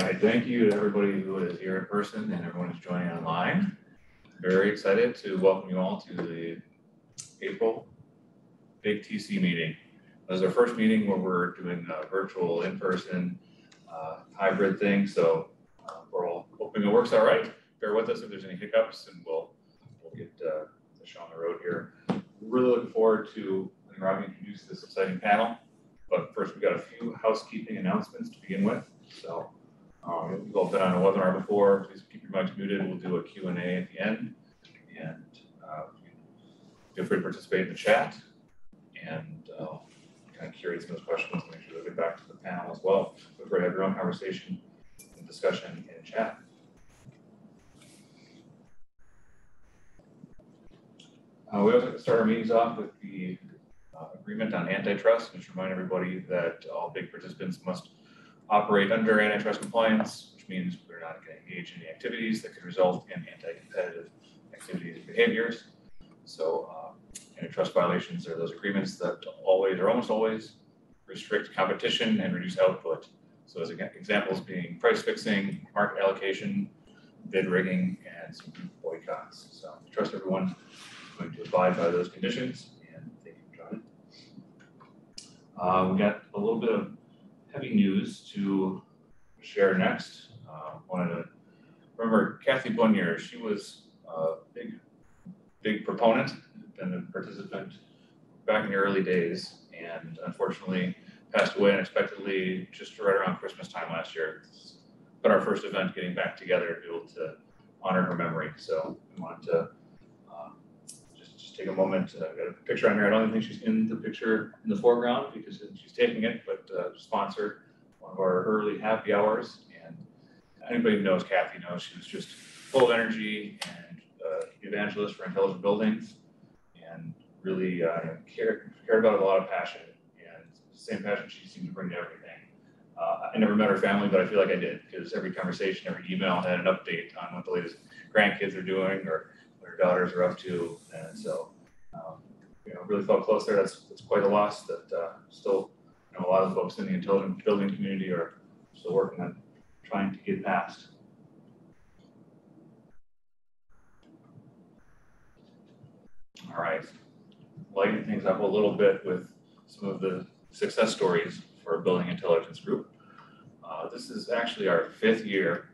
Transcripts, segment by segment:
right, thank you to everybody who is here in person and everyone who's joining online. Very excited to welcome you all to the April Big TC meeting. This is our first meeting where we're doing a virtual, in-person, hybrid thing. So we're all hoping it works all right. Bear with us if there's any hiccups, and we'll get the show on the road here. We're really looking forward to letting Robbie introduce this exciting panel. But first, we've got a few housekeeping announcements to begin with. So you've all been on a webinar before. Please keep your mics muted. We'll do a Q&A at the end. And feel free to participate in the chat. And kind of curate some of those questions and make sure they get back to the panel as well. Feel free to have your own conversation and discussion in chat. We always like to start our meetings off with the agreement on antitrust, and just remind everybody that all big participants must operate under antitrust compliance, which means we're not going to engage in any activities that could result in anti-competitive activities and behaviors. So antitrust violations are those agreements that always or almost always restrict competition and reduce output. So as examples being price fixing, market allocation, bid rigging, and some boycotts. So I trust everyone is going to abide by those conditions, and thank you for joining. We got a little bit of heavy news to share next. Wanted to remember Kathy Bunyer. She was a big proponent and a participant back in the early days, and unfortunately passed away unexpectedly just right around Christmas time last year. It's been our first event getting back together to be able to honor her memory. So we wanted to just take a moment. I've got a picture on here. I don't even think she's in the picture in the foreground because she's taking it, but sponsored one of our early happy hours. And anybody who knows Kathy knows she was just full of energy and evangelist for intelligent buildings, and really cared about it with a lot of passion, and the same passion she seemed to bring to everything. I never met her family, but I feel like I did, because every conversation, every email had an update on what the latest grandkids are doing or what her daughters are up to, and so really felt close there. That's quite a loss that still a lot of folks in the intelligent building community are still working on trying to get past. All right, lighting things up a little bit with some of the success stories for our Building Intelligence Group. This is actually our 5th year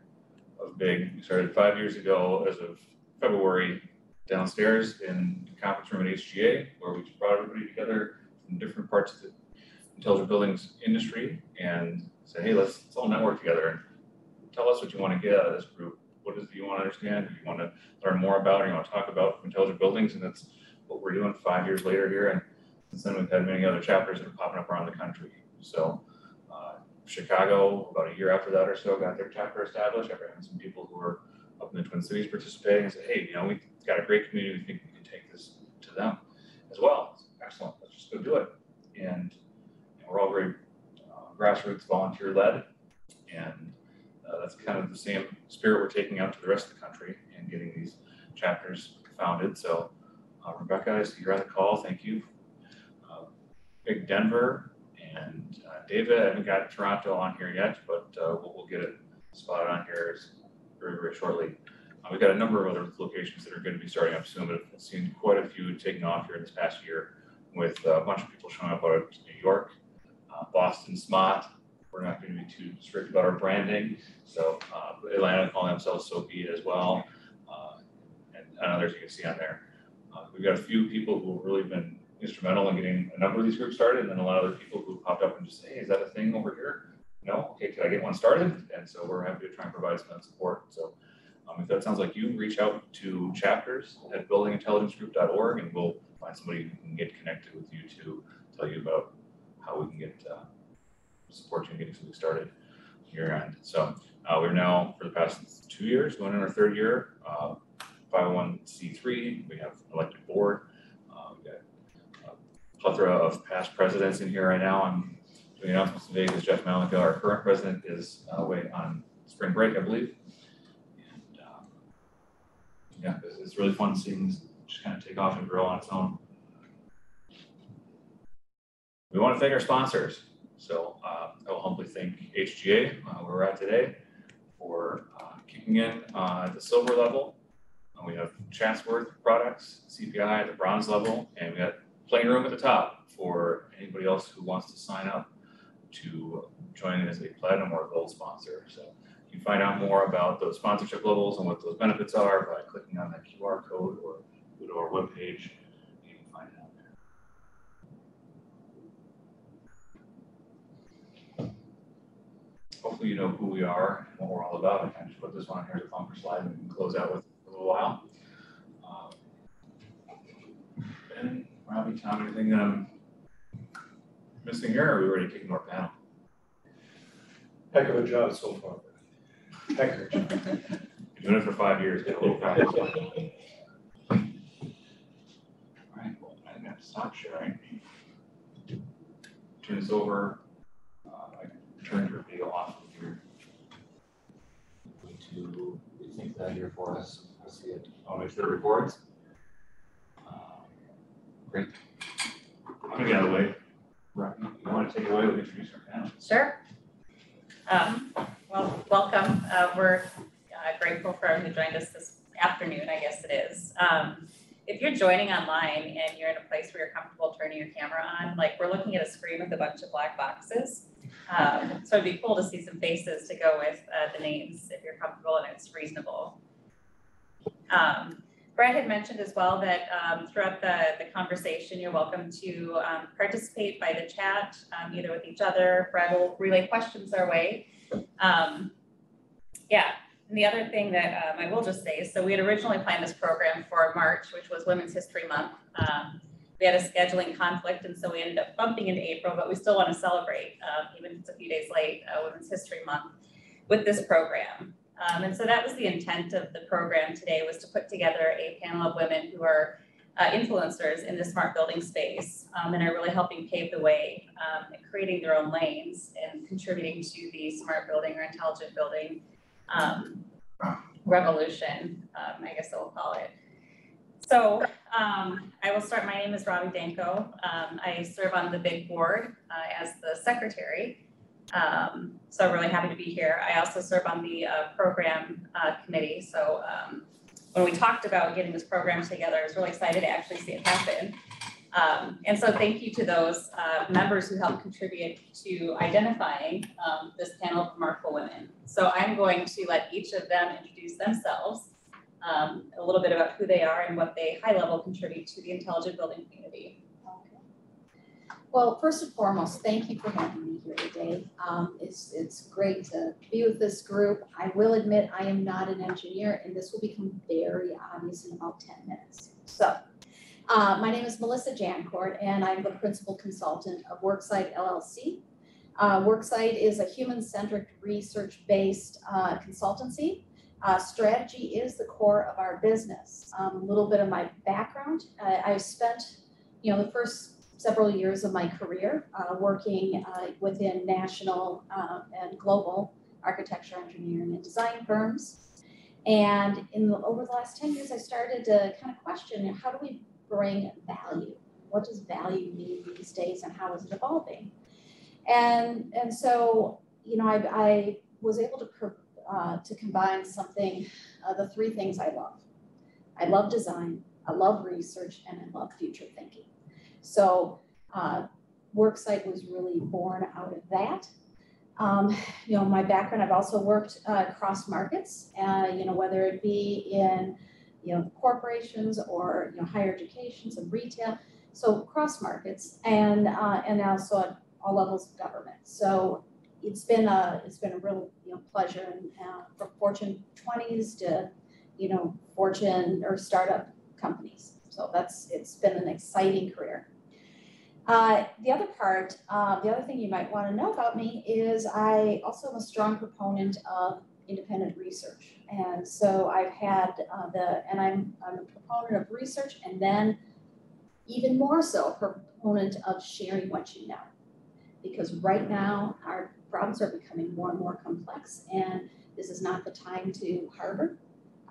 of BIG. We started 5 years ago as of February downstairs in the conference room at HGA, where we just brought everybody together from different parts of the intelligent buildings industry and say, hey, let's all network together and tell us what you want to get out of this group. What is it you want to understand? What you want to learn more about, or you want to talk about intelligent buildings? And that's what we're doing 5 years later here. And since then, we've had many other chapters that are popping up around the country. So Chicago, about a year after that or so, got their chapter established after having some people who were up in the Twin Cities participating and said, hey, we've got a great community. We think we can take this to them as well. Excellent. Let's just go do it. And we're all very grassroots volunteer led. And that's kind of the same spirit we're taking out to the rest of the country and getting these chapters founded. So Rebecca, I see you're on the call. Thank you. Big Denver and David. I haven't got Toronto on here yet, but we'll get it spotted on here very, very shortly. We've got a number of other locations that are going to be starting up soon, but I've seen quite a few taking off here in this past year with a bunch of people showing up out of New York, Boston, SMOT. We're not going to be too strict about our branding. So Atlanta calling themselves So Be It as well, and others you can see on there. We've got a few people who have really been instrumental in getting a number of these groups started, and then a lot of other people who popped up and just say, hey, is that a thing over here? No? Okay, can I get one started? And so we're happy to try and provide some support. So if that sounds like you, reach out to chapters at buildingintelligencegroup.org, and we'll find somebody who can get connected with you to tell you about how we can get support you in getting something started here. And so we're now, for the past 2 years, going in our 3rd year, 501c3. We have elected board. We've got a plethora of past presidents in here right now. I'm doing announcements today because Jeff Malika, our current president, is away on spring break, I believe. And yeah, it's really fun seeing this just kind of take off and grow on its own. We want to thank our sponsors. So I will humbly thank HGA, where we're at today. for kicking in at the silver level. We have Chatsworth products, CPI at the bronze level, and we got playing room at the top for anybody else who wants to sign up to join as a platinum or gold sponsor. So you can find out more about those sponsorship levels and what those benefits are by clicking on that QR code or go to our webpage. You can find it out there. Hopefully you know who we are and what we're all about. I kind of just put this one on here as a bumper slide and we can close out with a little while. Ben, Robbie, Tom, anything that I'm missing here, or are we ready to kick more panel? Heck of a job so far. Heck of a job. Doing it for 5 years, get a little practice. All right, well, I'm going to stop sharing. Turn this over. I can turn your video off of here. To think that here for us. I see it. I'll make sure it records. Great. I'm going to get out of the way. Right. You want to take it away with introduce our panel? Sure. Well, welcome. We're grateful for everyone who joined us this afternoon, I guess it is. If you're joining online and you're in a place where you're comfortable turning your camera on, like we're looking at a screen with a bunch of black boxes. So it'd be cool to see some faces to go with the names if you're comfortable and it's reasonable. Brad had mentioned as well that throughout the conversation, you're welcome to participate by the chat, either with each other. Brad will relay questions our way. Yeah, and the other thing that I will just say is, so we had originally planned this program for March, which was Women's History Month. We had a scheduling conflict, and so we ended up bumping into April, but we still want to celebrate, even if it's a few days late, Women's History Month with this program. And so that was the intent of the program today, was to put together a panel of women who are influencers in the smart building space and are really helping pave the way and creating their own lanes and contributing to the smart building or intelligent building revolution, I guess we'll call it. So I will start. My name is Robbie Danko. I serve on the big board as the secretary. So I'm really happy to be here. I also serve on the program committee. So when we talked about getting this program together, I was really excited to actually see it happen. And so thank you to those members who helped contribute to identifying this panel of remarkable women. So I'm going to let each of them introduce themselves, a little bit about who they are and what they high level contribute to the intelligent building community. Well, first and foremost, thank you for having me here today. It's great to be with this group. I will admit I am not an engineer, and this will become very obvious in about 10 minutes. So, my name is Melissa Jancourt, and I'm the principal consultant of Worksite LLC. Worksite is a human-centric, research-based consultancy. Strategy is the core of our business. A little bit of my background: I've spent, the first several years of my career working within national and global architecture, engineering, and design firms. And over the last 10 years, I started to kind of question, how do we bring value? What does value mean these days, and how is it evolving? And so, I was able to combine something, the three things I love. I love design, I love research, and I love future thinking. So Worksite was really born out of that. My background, I've also worked across markets, whether it be in, corporations or, higher education, some retail, so cross markets, and also at all levels of government. So it's been a real, pleasure, and from Fortune 20s to, Fortune or startup companies. So it's been an exciting career. The other thing you might want to know about me is I also am a strong proponent of independent research. And so I've had I'm a proponent of research, and then even more so, a proponent of sharing what you know. Because right now our problems are becoming more and more complex, and this is not the time to harbor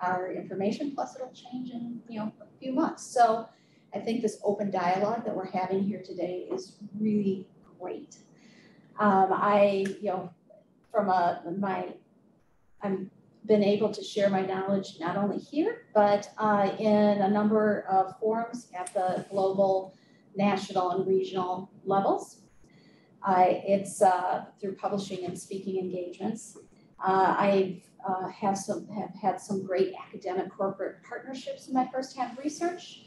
our information, plus it'll change in a few months. So I think this open dialogue that we're having here today is really I'm been able to share my knowledge not only here, but in a number of forums at the global, national, and regional levels. It's through publishing and speaking engagements. I have had some great academic corporate partnerships in my firsthand research,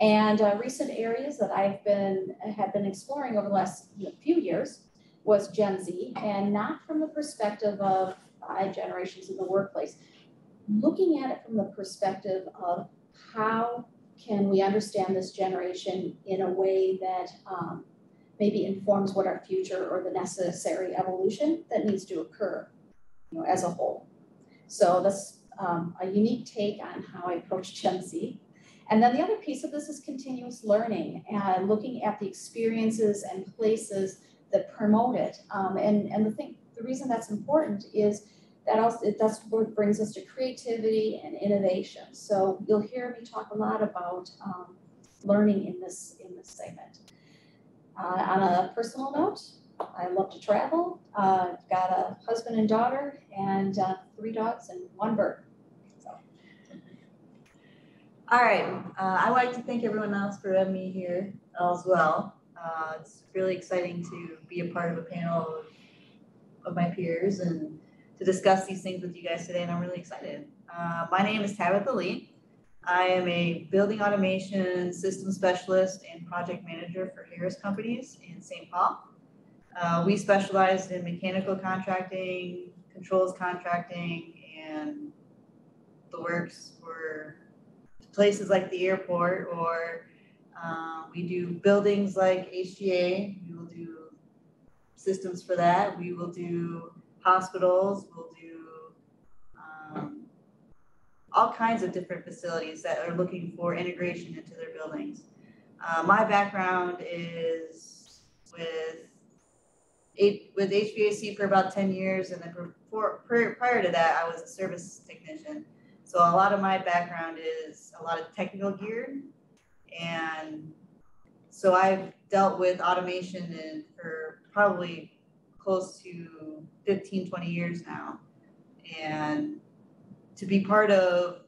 and recent areas that have been exploring over the last few years was Gen Z, and not from the perspective of 5 generations in the workplace, looking at it from the perspective of how can we understand this generation in a way that maybe informs what our future or the necessary evolution that needs to occur, as a whole. So that's a unique take on how I approach Gen Z. And then the other piece of this is continuous learning and looking at the experiences and places that promote it. And the reason that's important is that's what brings us to creativity and innovation. So you'll hear me talk a lot about learning in this segment. On a personal note, I love to travel. I've got a husband and daughter and 3 dogs and 1 bird. So. All right, I'd like to thank everyone else for having me here as well. It's really exciting to be a part of a panel of my peers and to discuss these things with you guys today, and I'm really excited. My name is Tabitha Lee. I am a building automation system specialist and project manager for Harris Companies in St. Paul. We specialize in mechanical contracting, controls contracting, and the works for places like the airport, or we do buildings like HGA. We will do systems for that. We will do hospitals. We'll do all kinds of different facilities that are looking for integration into their buildings. My background is with HVAC for about 10 years, and then prior to that, I was a service technician. So a lot of my background is a lot of technical gear, and so I've dealt with automation for probably close to 15, 20 years now. And to be part of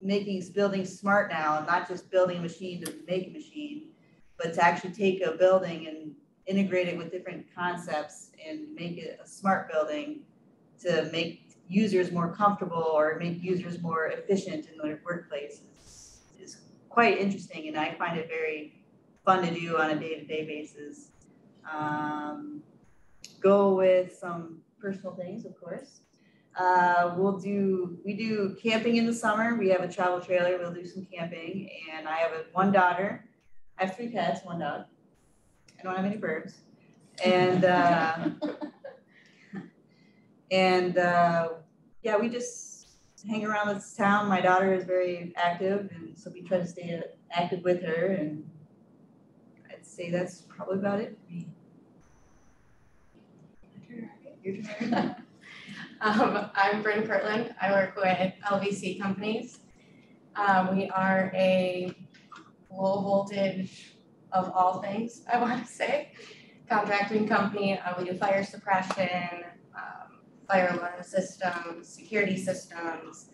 making buildings smart now, not just building a machine to make a machine, but to actually take a building and integrate it with different concepts and make it a smart building to make users more comfortable or make users more efficient in their workplace is quite interesting, and I find it very fun to do on a day-to-day basis. Go with some personal things, of course. We do camping in the summer. We have a travel trailer. We'll do some camping, and I have 1 daughter. I have 3 cats, 1 dog. I don't have any birds. And yeah, we just hang around this town. My daughter is very active, and so we try to stay active with her, and I'd say that's probably about it for me. Your turn. I'm Bryn Kirtland. I work with LVC companies. We are a low voltage of all things, I want to say, contracting company. We do fire suppression, fire alarm systems, security systems.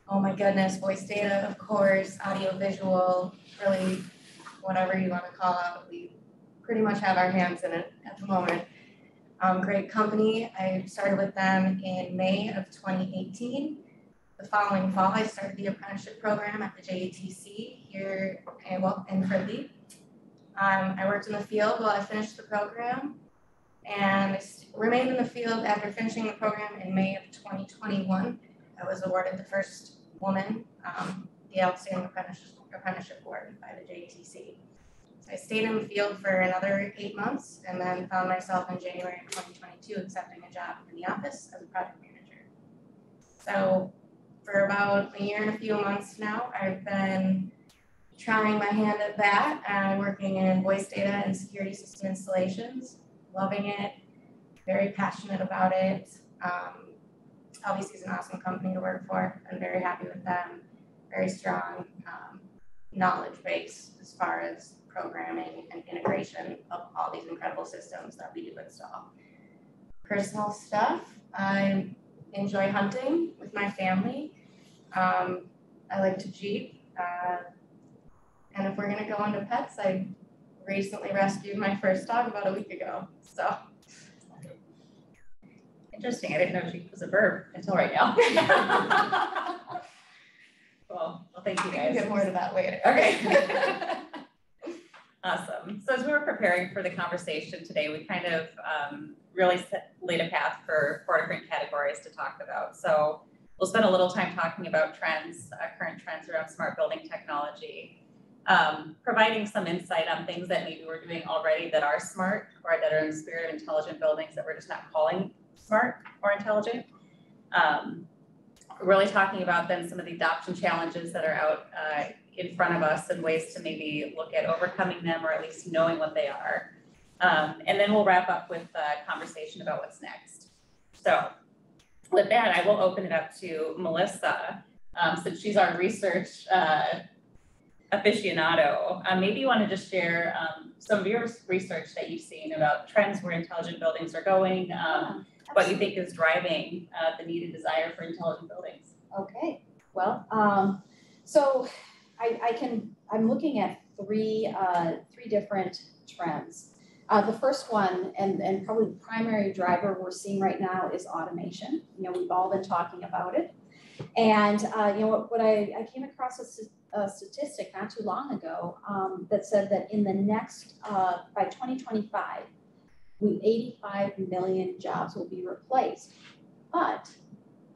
Oh my goodness, voice data, of course, audio visual, really whatever you want to call out. We pretty much have our hands in it at the moment. Great company. I started with them in May of 2018. The following fall, I started the apprenticeship program at the JATC here in Fridley. I worked in the field while I finished the program, and I remained in the field after finishing the program in May of 2021. I was awarded the first woman, the Outstanding Apprenticeship Award by the JATC. So I stayed in the field for another 8 months, and then found myself in January of 2022 accepting a job in the office as a project manager. So for about a year and a few months now, I've been trying my hand at that, working in voice data and security system installations, loving it, very passionate about it. LVC is an awesome company to work for. I'm very happy with them. Very strong knowledge base as far as programming and integration of all these incredible systems that we do install. Personal stuff, I'm enjoy hunting with my family. I like to Jeep. And if we're gonna go into pets, I recently rescued my first dog about a week ago, so. Interesting, I didn't know Jeep was a verb until right now. Well, thank you We can guys. get more to that later. Okay. Awesome. So as we were preparing for the conversation today, we kind of really laid a path for 4 different categories to talk about. So we'll spend a little time talking about trends, current trends around smart building technology, providing some insight on things that maybe we're doing already that are smart or that are in the spirit of intelligent buildings that we're just not calling smart or intelligent. Really talking about then some of the adoption challenges that are out in front of us and ways to maybe look at overcoming them or at least knowing what they are. And then we'll wrap up with a conversation about what's next. So with that, I will open it up to Melissa, since she's our research aficionado. Maybe you want to just share some of your research that you've seen about trends where intelligent buildings are going, what you think is driving the need and desire for intelligent buildings. Okay, well, so I'm looking at three different trends. The first one, and probably the primary driver we're seeing right now, is automation. You know, we've all been talking about it. And you know, what I came across a statistic not too long ago that said that in the next, by 2025, 85 million jobs will be replaced, but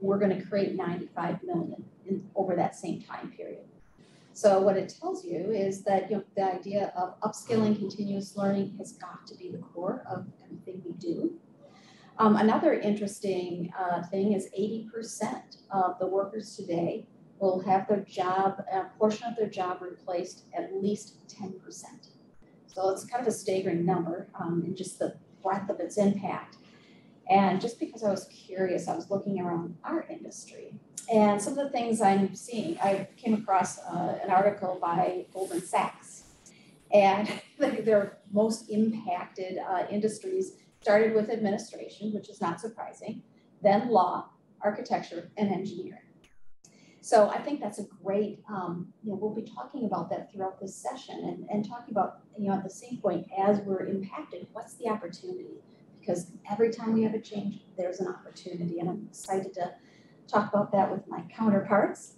we're going to create 95 million over that same time period. So what it tells you is that, you know, the idea of upskilling, continuous learning has got to be the core of everything we do. Another interesting thing is 80% of the workers today will have their job, a portion of their job replaced at least 10%. So it's kind of a staggering number in just the breadth of its impact. And just because I was curious, I was looking around our industry and some of the things I'm seeing. I came across an article by Goldman Sachs, and their most impacted industries started with administration, which is not surprising, then law, architecture, and engineering. So I think that's a great, you know, we'll be talking about that throughout this session and talking about, you know, at the same point, as we're impacted, what's the opportunity? Because every time we have a change, there's an opportunity, and I'm excited to talk about that with my counterparts.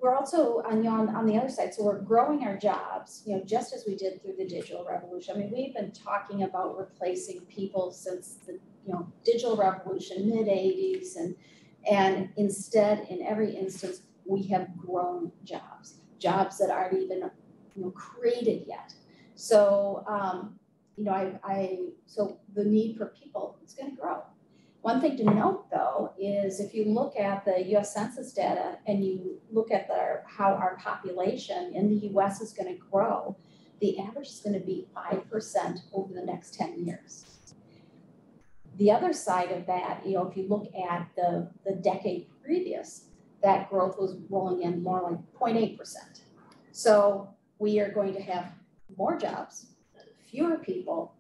We're also on the other side, so we're growing our jobs, you know, just as we did through the digital revolution. I mean, we've been talking about replacing people since the, you know, digital revolution, mid-'80s, and instead, in every instance, we have grown jobs that aren't even, you know, created yet. So, you know, so the need for people is going to grow. One thing to note, though, is if you look at the U.S. Census data and you look at how our population in the U.S. is going to grow, the average is going to be 5% over the next 10 years. The other side of that, you know, if you look at the decade previous, that growth was rolling in more like 0.8%. So we are going to have more jobs, fewer people,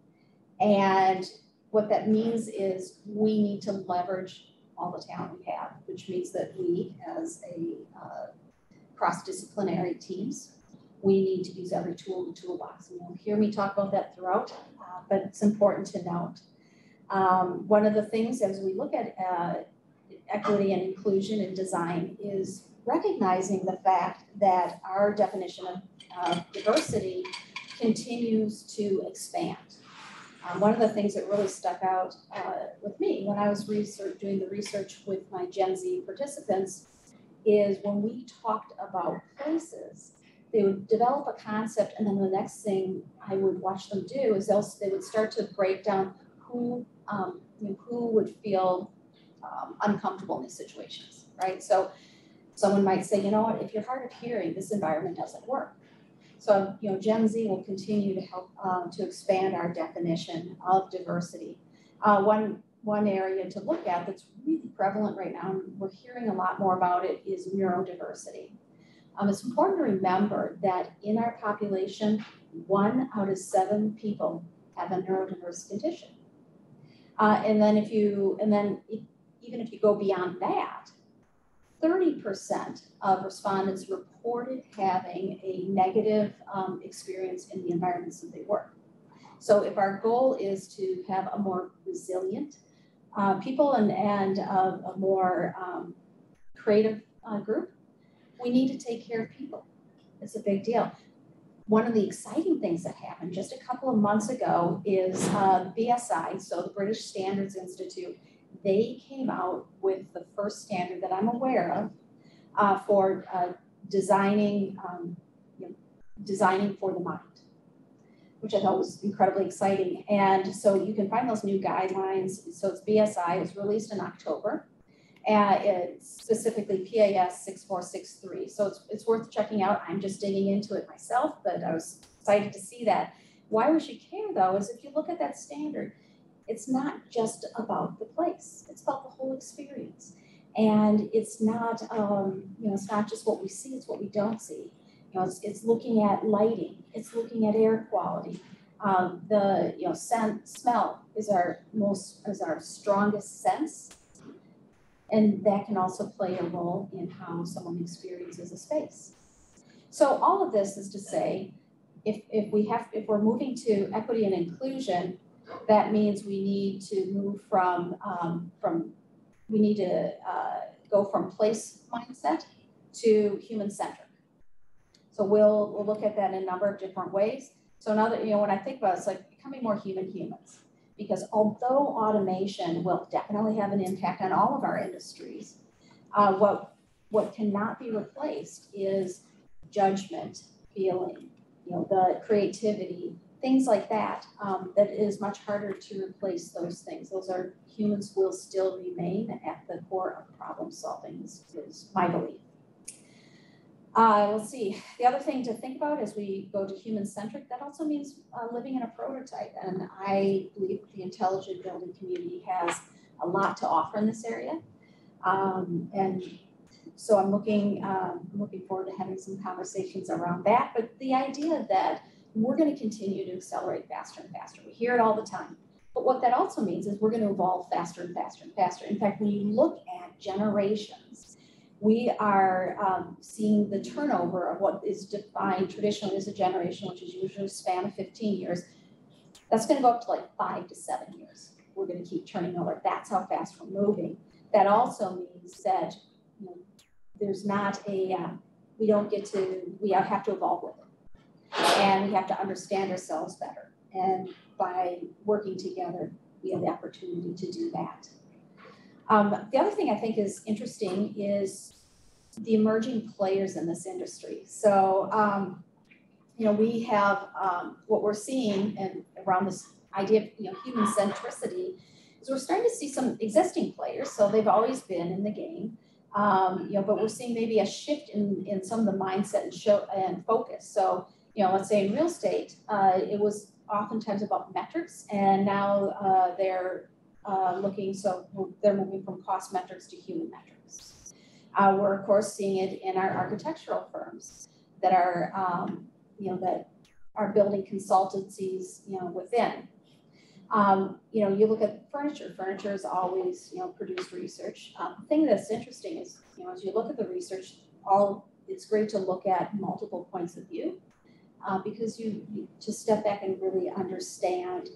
and what that means is we need to leverage all the talent we have, which means that we, as a cross-disciplinary teams, we need to use every tool in the toolbox. And you'll hear me talk about that throughout, but it's important to note. One of the things as we look at equity and inclusion in design is recognizing the fact that our definition of diversity continues to expand. One of the things that really stuck out with me when I was doing the research with my Gen Z participants is when we talked about places, they would develop a concept, and then the next thing I would watch them do is they would start to break down who would feel uncomfortable in these situations, right? So someone might say, you know what, if you're hard of hearing, this environment doesn't work. So, you know, Gen Z will continue to help to expand our definition of diversity. One area to look at that's really prevalent right now, and we're hearing a lot more about it, is neurodiversity. It's important to remember that in our population, 1 out of 7 people have a neurodiverse condition. Even if you go beyond that, 30% of respondents reported having a negative experience in the environments that they work. So if our goal is to have a more resilient people and a more creative group, we need to take care of people. It's a big deal. One of the exciting things that happened just a couple of months ago is BSI, so the British Standards Institute, they came out with the first standard that I'm aware of for designing for the mind, which I thought was incredibly exciting. And so you can find those new guidelines. So it's BSI, it was released in October. It's specifically PAS 6463. So it's worth checking out. I'm just digging into it myself, but I was excited to see that. Why we should care though is if you look at that standard, it's not just about the place, it's about the whole experience. And it's not, it's not just what we see, it's what we don't see. It's looking at lighting, it's looking at air quality. Smell is our strongest sense. And that can also play a role in how someone experiences a space. So all of this is to say, if we're moving to equity and inclusion, that means we need to move go from place mindset to human centric. So we'll look at that in a number of different ways. So now that, when I think about it, it's like becoming more humans. Because although automation will definitely have an impact on all of our industries, what cannot be replaced is judgment, feeling, the creativity, things like that. That is much harder to replace those things. Humans will still remain at the core of problem solving is my belief. Let's see, the other thing to think about as we go to human-centric, that also means living in a prototype. And I believe the intelligent building community has a lot to offer in this area. And so I'm looking forward to having some conversations around that. But the idea that we're going to continue to accelerate faster and faster. We hear it all the time. But what that also means is we're going to evolve faster and faster and faster. In fact, when you look at generations, we are seeing the turnover of what is defined traditionally as a generation, which is usually a span of 15 years. That's going to go up to like 5 to 7 years. We're going to keep turning over. That's how fast we're moving. That also means that there's not a, we have to evolve with it. And we have to understand ourselves better. And by working together, we have the opportunity to do that. The other thing I think is interesting is the emerging players in this industry. So, we have what we're seeing and around this idea of human centricity is we're starting to see some existing players. So they've always been in the game, but we're seeing maybe a shift in some of the mindset and focus. So, let's say in real estate, it was oftentimes about metrics, and now they're they're moving from cost metrics to human metrics. We're of course seeing it in our architectural firms that are, that are building consultancies, within. You look at furniture. Furniture has always, produced research. The thing that's interesting is, as you look at the research, it's great to look at multiple points of view because you just step back and really understand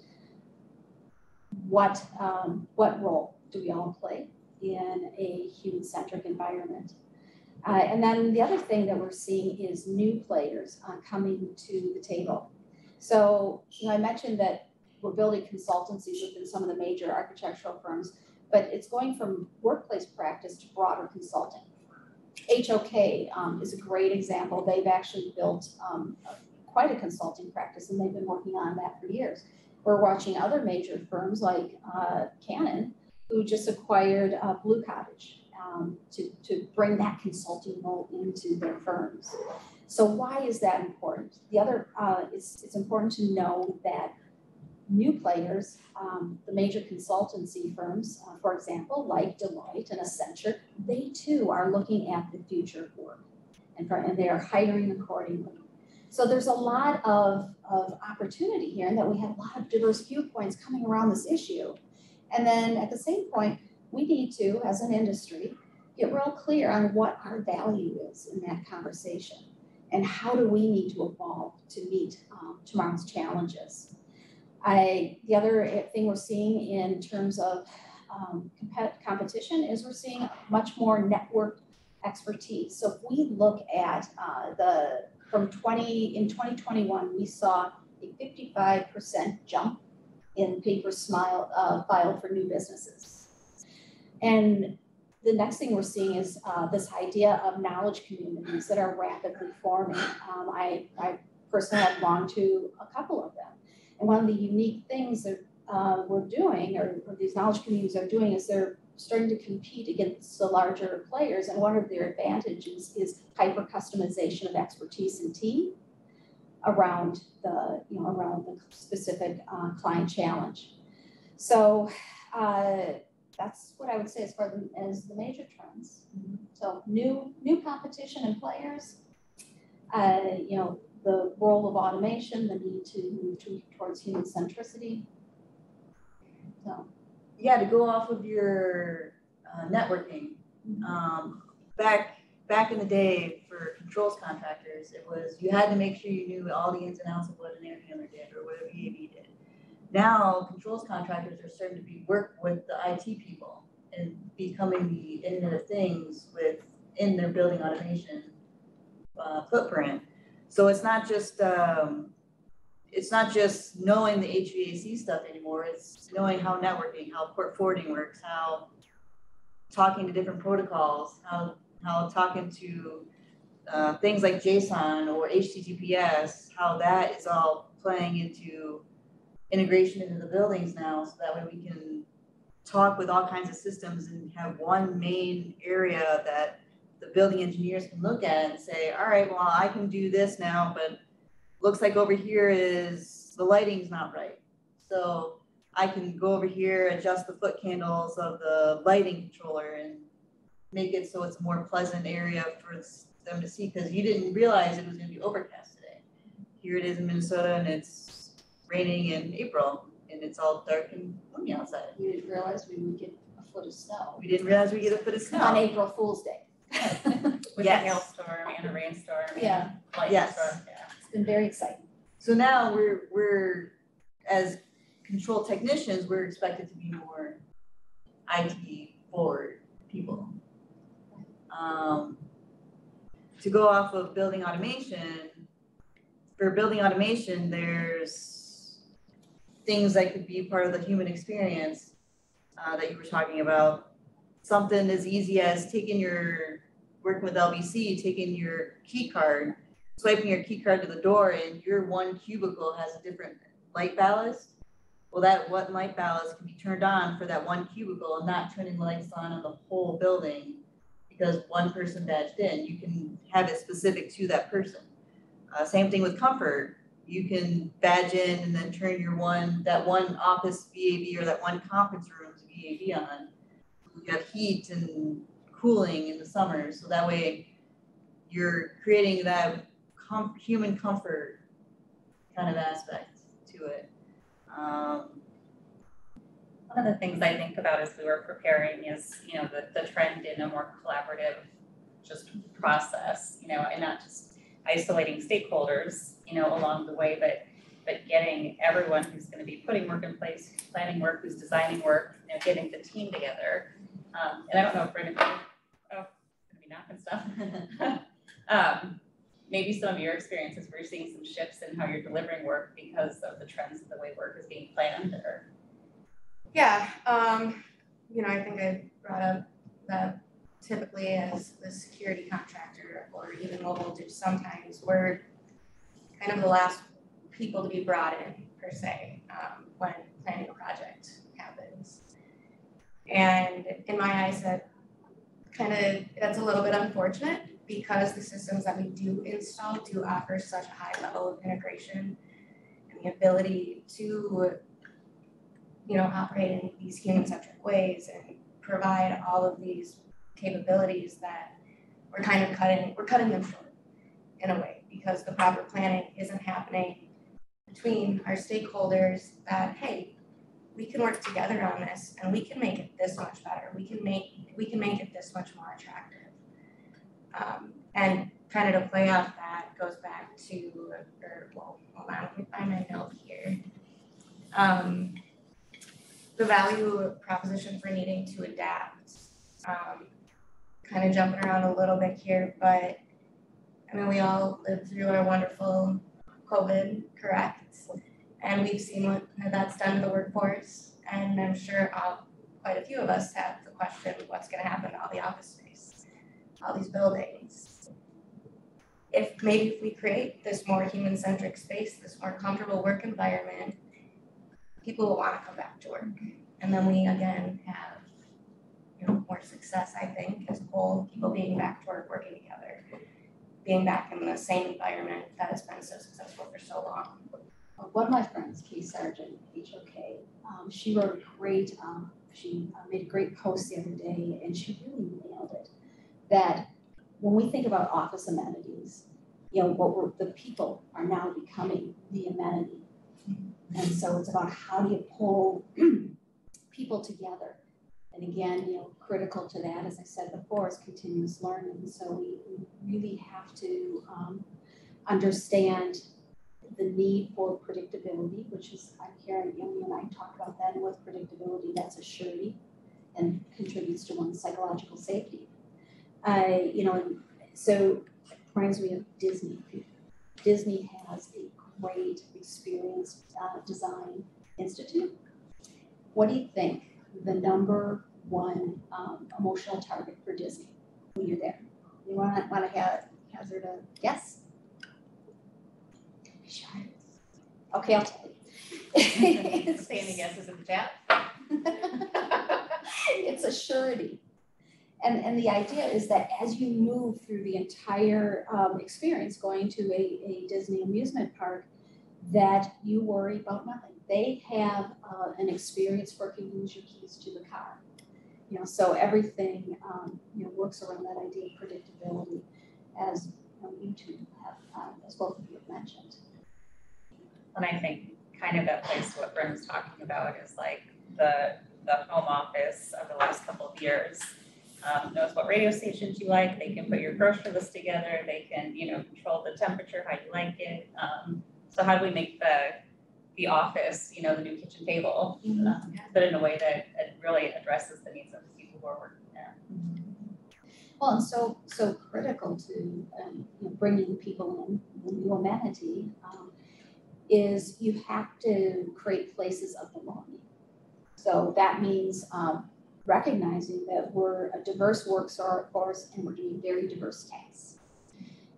what role do we all play in a human-centric environment. And then the other thing that we're seeing is new players coming to the table. So, I mentioned that we're building consultancies within some of the major architectural firms, but it's going from workplace practice to broader consulting. HOK is a great example. They've actually built quite a consulting practice, and they've been working on that for years. We're watching other major firms like Canon, who just acquired Blue Cottage to bring that consulting role into their firms. So why is that important? The other, it's important to know that new players, the major consultancy firms, for example, like Deloitte and Accenture, they too are looking at the future of work and they are hiring accordingly. So there's a lot of opportunity here, and that we have a lot of diverse viewpoints coming around this issue. And then at the same point, we need to, as an industry, get real clear on what our value is in that conversation and how do we need to evolve to meet tomorrow's challenges. The other thing we're seeing in terms of competition is we're seeing much more network expertise. So if we look at in 2021, we saw a 55% jump in papers filed for new businesses. And the next thing we're seeing is this idea of knowledge communities that are rapidly forming. I personally have belonged to a couple of them. And one of the unique things that we're doing, or these knowledge communities are doing, is they're starting to compete against the larger players. And one of their advantages is hyper customization of expertise and team around the specific client challenge. So that's what I would say as far as the major trends. So new competition and players, the role of automation, the need to move towards human centricity. So. Yeah, to go off of your networking, back in the day for controls contractors, it was you had to make sure you knew all the ins and outs of what an air handler did or what a VAV did. Now, controls contractors are starting to work with the IT people and becoming the Internet of Things in their building automation footprint. So it's not just knowing the HVAC stuff anymore. It's knowing how networking, how port forwarding works, how talking to different protocols, how talking to things like JSON or HTTPS, how that is all playing into integration into the buildings now, so that way we can talk with all kinds of systems and have one main area that the building engineers can look at and say, all right, well, I can do this now, but looks like over here is the lighting's not right. So I can go over here, adjust the foot candles of the lighting controller and make it so it's a more pleasant area for them to see, because you didn't realize it was going to be overcast today. Here it is in Minnesota and it's raining in April and it's all dark and gloomy outside. We didn't realize we would get a foot of snow. We didn't realize we'd get a foot of snow. On April Fool's Day. With a hailstorm and a rainstorm. Yeah. Lightning storm. Yeah. It's been very exciting. So now we're as control technicians, we're expected to be more IT forward people. To go off of building automation, for building automation, there's things that could be part of the human experience that you were talking about. Something as easy as working with LVC, taking your key card, swiping your key card to the door, and your one cubicle has a different light ballast. Well, that one light ballast can be turned on for that one cubicle and not turning lights on the whole building because one person badged in. You can have it specific to that person. Same thing with comfort. You can badge in and then turn that one office VAV or that one conference room's VAV on. You have heat and cooling in the summer, so that way you're creating that human comfort kind of aspect to it. One of the things I think about as we were preparing is, the trend in a more collaborative just process, and not just isolating stakeholders, along the way, but getting everyone who's going to be putting work in place, who's planning work, who's designing work, getting the team together. And I don't know if Brenda, gonna be knocking stuff. Maybe some of your experiences where you're seeing some shifts in how you're delivering work because of the trends of the way work is being planned, or. Yeah, I think I brought up that typically as the security contractor or even low voltage, sometimes we're kind of the last people to be brought in per se when planning a project happens. And in my eyes, that's a little bit unfortunate because the systems that we do install do offer such a high level of integration and the ability to operate in these human-centric ways and provide all of these capabilities that we're kind of cutting them short in a way because the proper planning isn't happening between our stakeholders that, hey, we can work together on this and we can make it this much better. We can make it this much more attractive. And kind of to play off that goes back to, hold on, let me find my note here. The value proposition for needing to adapt. Kind of jumping around a little bit here, but I mean, we all lived through our wonderful COVID, correct? And we've seen what that's done to the workforce. And I'm sure quite a few of us have the question, what's gonna happen to all the office space, all these buildings? If we create this more human-centric space, this more comfortable work environment, people will wanna come back to work. And then we again have, more success, I think, as a whole, people being back to work, working together, being back in the same environment that has been so successful for so long. One of my friends, Kay Sargent, HOK, she wrote a great, she made a great post the other day, and she really nailed it. That when we think about office amenities, the people are now becoming the amenity. And so it's about how do you pull people together. And again, critical to that, as I said before, is continuous learning. So we really have to understand the need for predictability, which is, I'm hearing you and I talk about that, and with predictability, that's a surety and contributes to one's psychological safety. So it reminds me of Disney. Disney has a great experience design institute. What do you think the number one emotional target for Disney when you're there? You want to hazard a guess? Don't be shy. Okay, I'll tell you. Say any guesses in the chat? It's a surety. And the idea is that as you move through the entire experience going to a Disney amusement park, that you worry about nothing. They have an experience for if you lose your keys to the car. So everything works around that idea of predictability, as you two have, as both of you have mentioned. And I think kind of that plays to what Bryn was talking about is like the home office of the last couple of years. Knows what radio stations you like. They can put your grocery list together. They can, control the temperature, how you like it. So how do we make the office, the new kitchen table, but in a way that it really addresses the needs of the people who are working there? Well, and so critical to bringing people in, the new amenity, is you have to create places of belonging. So that means recognizing that we're a diverse workforce and we're doing very diverse tasks.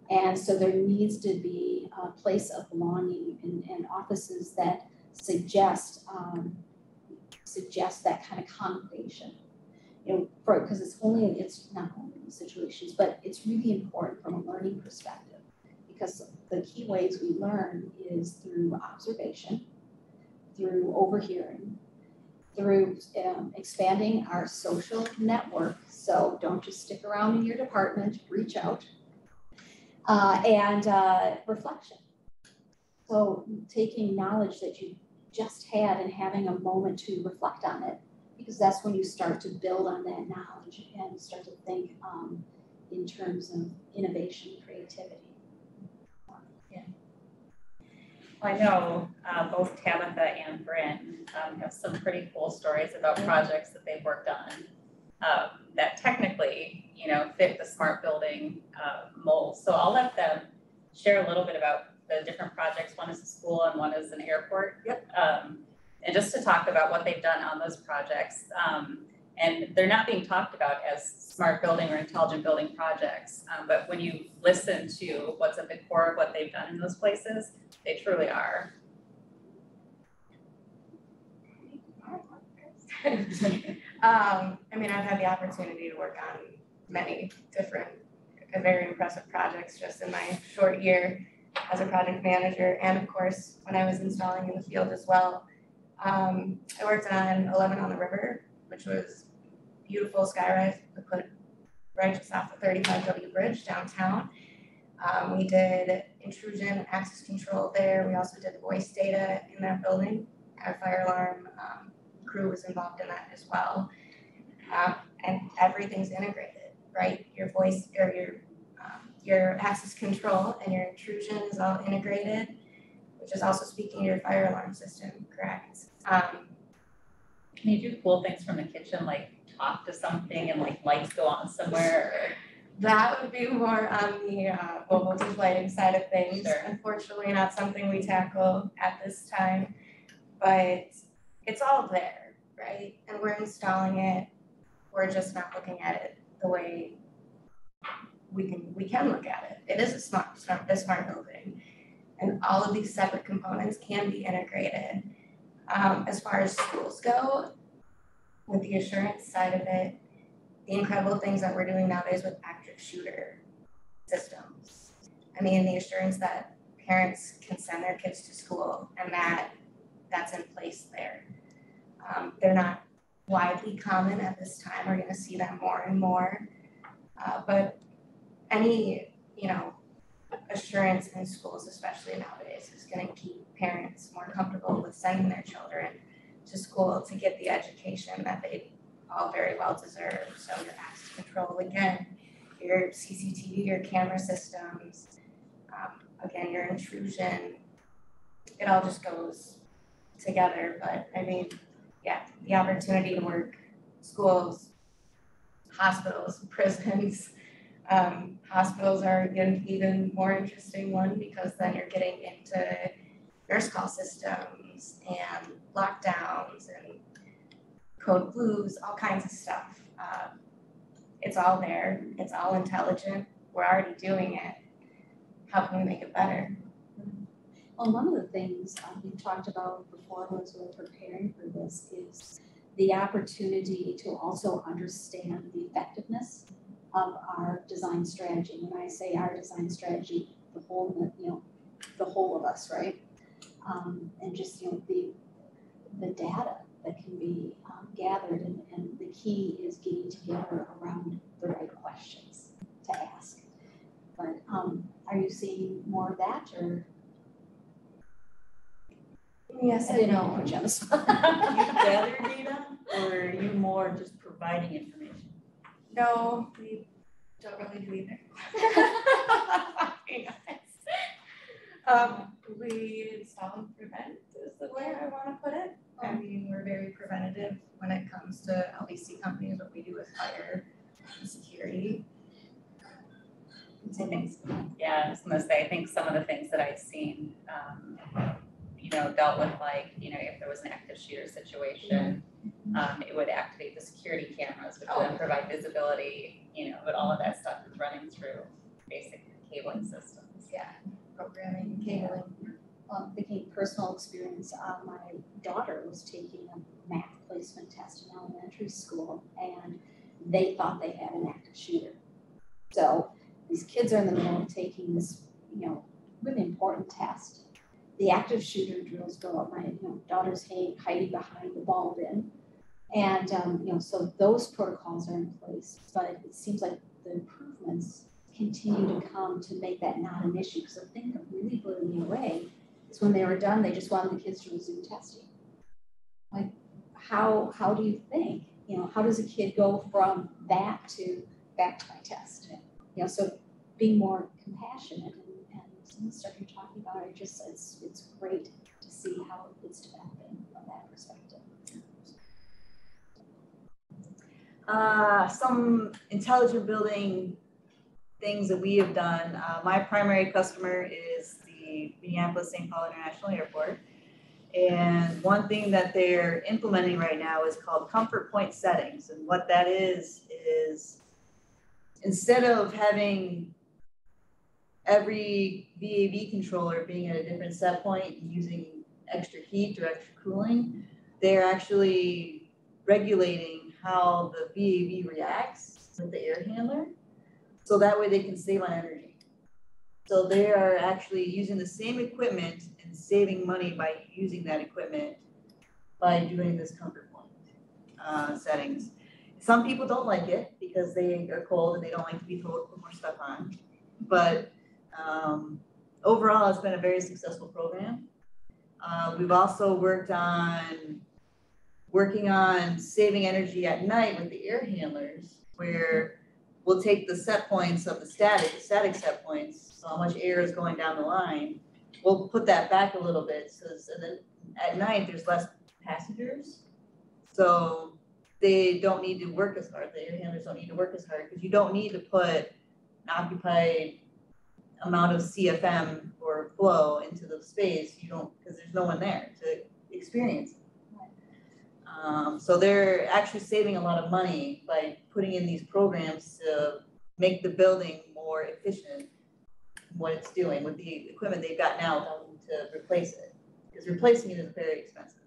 And so there needs to be a place of belonging and offices that suggest that kind of congregation. Because it's not only in situations, but it's really important from a learning perspective. Because the key ways we learn is through observation, through overhearing, through expanding our social network. So don't just stick around in your department, reach out, and reflection. So taking knowledge that you just had and having a moment to reflect on it, because that's when you start to build on that knowledge and start to think in terms of innovation, creativity. Yeah. I know both Tabitha and Bryn have some pretty cool stories about projects that they've worked on that technically, fit the smart building mold. So I'll let them share a little bit about the different projects. One is a school and one is an airport. Yep. And just to talk about what they've done on those projects. And they're not being talked about as smart building or intelligent building projects. But when you listen to what's at the core of what they've done in those places, they truly are. I've had the opportunity to work on many different, very impressive projects just in my short year as a project manager, and of course, when I was installing in the field as well. I worked on 11 on the River, which was beautiful skyrise we put right just off the 35W bridge downtown. We did intrusion and access control there. We also did voice data in that building, our fire alarm, crew was involved in that as well. And everything's integrated, right? Your voice or your access control and your intrusion is all integrated, which is also speaking to your fire alarm system, correct? Can you do cool things from the kitchen, like talk to something and like lights go on somewhere? That would be more on the low voltage lighting side of things. Sure. Unfortunately, not something we tackle at this time, but it's all there, right? And we're installing it. We're just not looking at it the way we can look at it. It is a smart building, and all of these separate components can be integrated. As far as schools go, with the assurance side of it, the incredible things that we're doing nowadays with active shooter systems. I mean, the assurance that parents can send their kids to school and that's in place there. They're not widely common at this time. We're gonna see them more and more. But any, assurance in schools, especially nowadays, is gonna keep parents more comfortable with sending their children to school to get the education that they all very well deserve. So your access control, again, your CCTV, your camera systems, again, your intrusion, it all just goes together. But I mean, yeah, the opportunity to work schools, hospitals, prisons. Hospitals are an even more interesting one because then you're getting into nurse call systems and lockdowns and code blues, all kinds of stuff. It's all there. It's all intelligent. We're already doing it. How can we make it better? Well, one of the things we talked about before as we were preparing for this is the opportunity to also understand the effectiveness of our design strategy. When I say our design strategy, the whole of us, right? And just the data that can be gathered, and the key is getting together around the right questions to ask. But are you seeing more of that, or? Yes, I didn't know how much on the spot. You gather data, or are you more just providing information? No, we don't really do either. We install and prevent is the way I want to put it. I mean, we're very preventative when it comes to LVC companies, what we do with fire and security. I think, yeah, I was gonna say, I think some of the things that I've seen, dealt with like, if there was an active shooter situation, it would activate the security cameras, which would then provide visibility, but all of that stuff is running through basic cabling systems. Yeah, programming, cabling. Thinking personal experience, my daughter was taking a math placement test in elementary school, and they thought they had an active shooter. So these kids are in the middle of taking this, really important test. The active shooter drills go up. My daughter's hiding behind the ball bin, and so those protocols are in place. But it seems like the improvements continue to come to make that not an issue. Because the thing that really blew me away is when they were done, they just wanted the kids to resume testing. Like, how do you think? How does a kid go from that to back to my test? So being more compassionate and some of the stuff you're talking about, it's great to see how it's developing from that perspective. Some intelligent building things that we have done. My primary customer is the Minneapolis-St. Paul International Airport. And one thing that they're implementing right now is called comfort point settings. And what that is instead of having every VAV controller being at a different set point and using extra heat or extra cooling, they're actually regulating how the VAV reacts with the air handler. So that way they can save on energy. So they are actually using the same equipment and saving money by using that equipment by doing this comfort point settings. Some people don't like it because they are cold and they don't like to be told to put more stuff on. But overall, it's been a very successful program. We've also worked on working on saving energy at night with the air handlers, where we'll take the set points of the static set points, so how much air is going down the line, we'll put that back a little bit, and then at night, there's less passengers. So they don't need to work as hard, the air handlers don't need to work as hard, because you don't need to put an occupied amount of CFM or flow into the space, you don't, because there's no one there to experience it. So they're actually saving a lot of money by putting in these programs to make the building more efficient in what it's doing with the equipment they've got now to replace it, because replacing it is very expensive.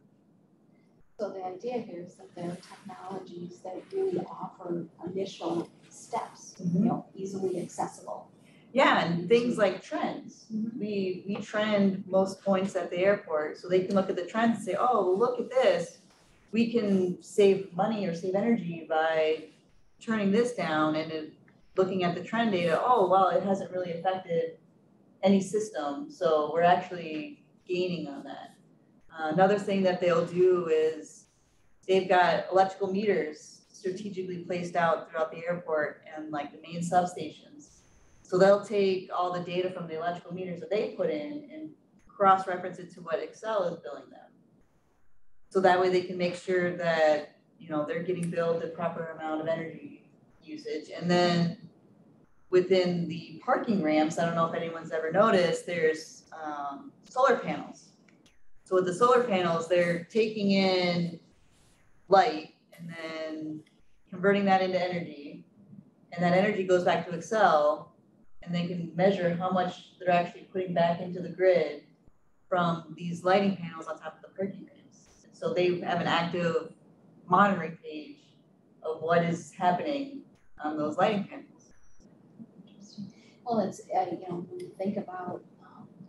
So the idea here is that there are technologies that really offer initial steps, you know, easily accessible. Yeah, and things like trends. We trend most points at the airport, so they can look at the trends and say, oh, well, look at this. We can save money or save energy by turning this down, and then looking at the trend data, oh, well, it hasn't really affected any system, so we're actually gaining on that. Another thing that they'll do is they've got electrical meters strategically placed out throughout the airport and like the main substations. So they'll take all the data from the electrical meters that they put in and cross-reference it to what Excel is billing them. So that way they can make sure that, you know, they're getting billed the proper amount of energy usage. And then within the parking ramps, I don't know if anyone's ever noticed, there's solar panels. So with the solar panels, they're taking in light and then converting that into energy. And that energy goes back to Excel, and they can measure how much they're actually putting back into the grid from these lighting panels on top of the parking ramps. So they have an active monitoring page of what is happening on those lighting panels. Well, it's, you know, when you think about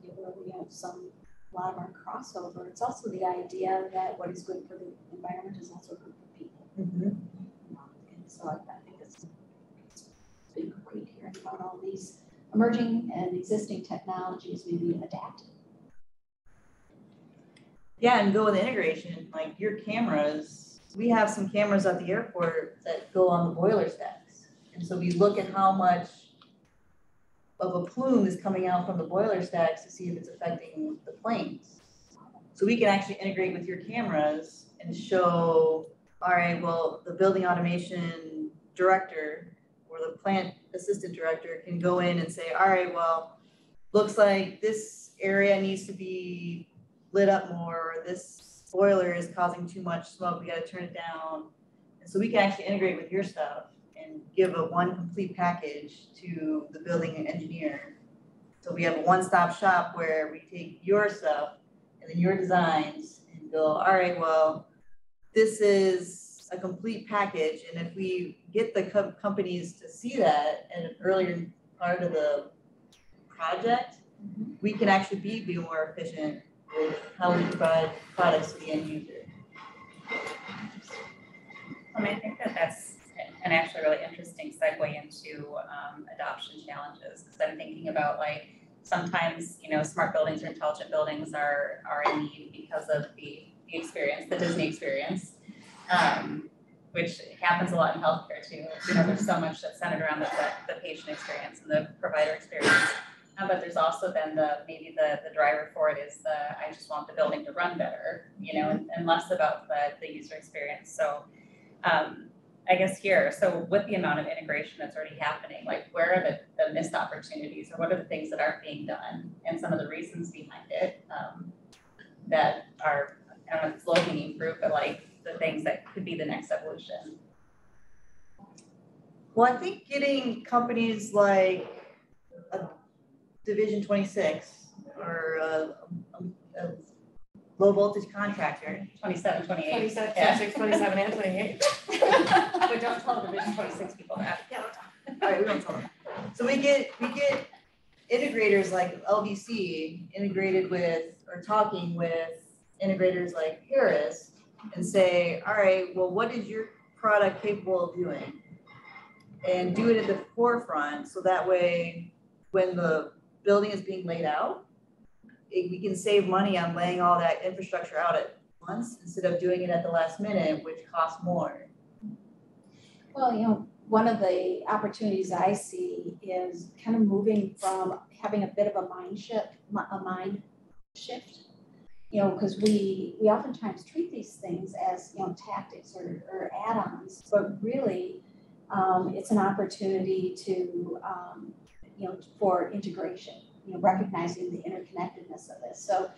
you know, where we have a lot of our crossover, it's also the idea that what is good for the environment is also good for people. And so I think it's been great hearing about all these emerging and existing technologies being adapted. Yeah, and go with integration, like your cameras, we have some cameras at the airport that go on the boiler stacks. And so we look at how much of a plume is coming out from the boiler stacks to see if it's affecting the planes. So we can actually integrate with your cameras and show, all right, well, the building automation director or the plant assistant director can go in and say, all right, well, looks like this area needs to be lit up more, or this boiler is causing too much smoke, we gotta turn it down. And so we can actually integrate with your stuff and give a one complete package to the building engineer. So we have a one-stop shop where we take your stuff and then your designs and go, all right, well, this is a complete package. And if we get the companies to see that at an earlier part of the project, we can actually be more efficient with how we provide products to the end user. I mean, I think that that's an actually really interesting segue into adoption challenges, because I'm thinking about like sometimes, you know, smart buildings or intelligent buildings are in need because of the experience, the Disney experience, which happens a lot in healthcare too. You know, there's so much that's centered around the patient experience and the provider experience. But there's also then maybe the driver for it is I just want the building to run better, you know, and less about the user experience. So I guess here, so with the amount of integration that's already happening, like where are the missed opportunities, or what are the things that aren't being done, and some of the reasons behind it that are, I don't know if it's low-hanging fruit, but like the things that could be the next evolution? Well, I think getting companies like a Division 26 or a low voltage contractor. 27, 28. 27, Yeah. 26, 27, and 28. But don't tell Division 26 people that. All right, we don't tell them. So we get integrators like LVC integrated with, or talking with integrators like Harris and say, all right, well, what is your product capable of doing? And do it at the forefront, so that way when the building is being laid out, we can save money on laying all that infrastructure out at once instead of doing it at the last minute, which costs more. Well, one of the opportunities I see is kind of moving from having a bit of a mind shift, because we oftentimes treat these things as, tactics or add-ons, but really, it's an opportunity to, for integration, recognizing the interconnectedness of this. So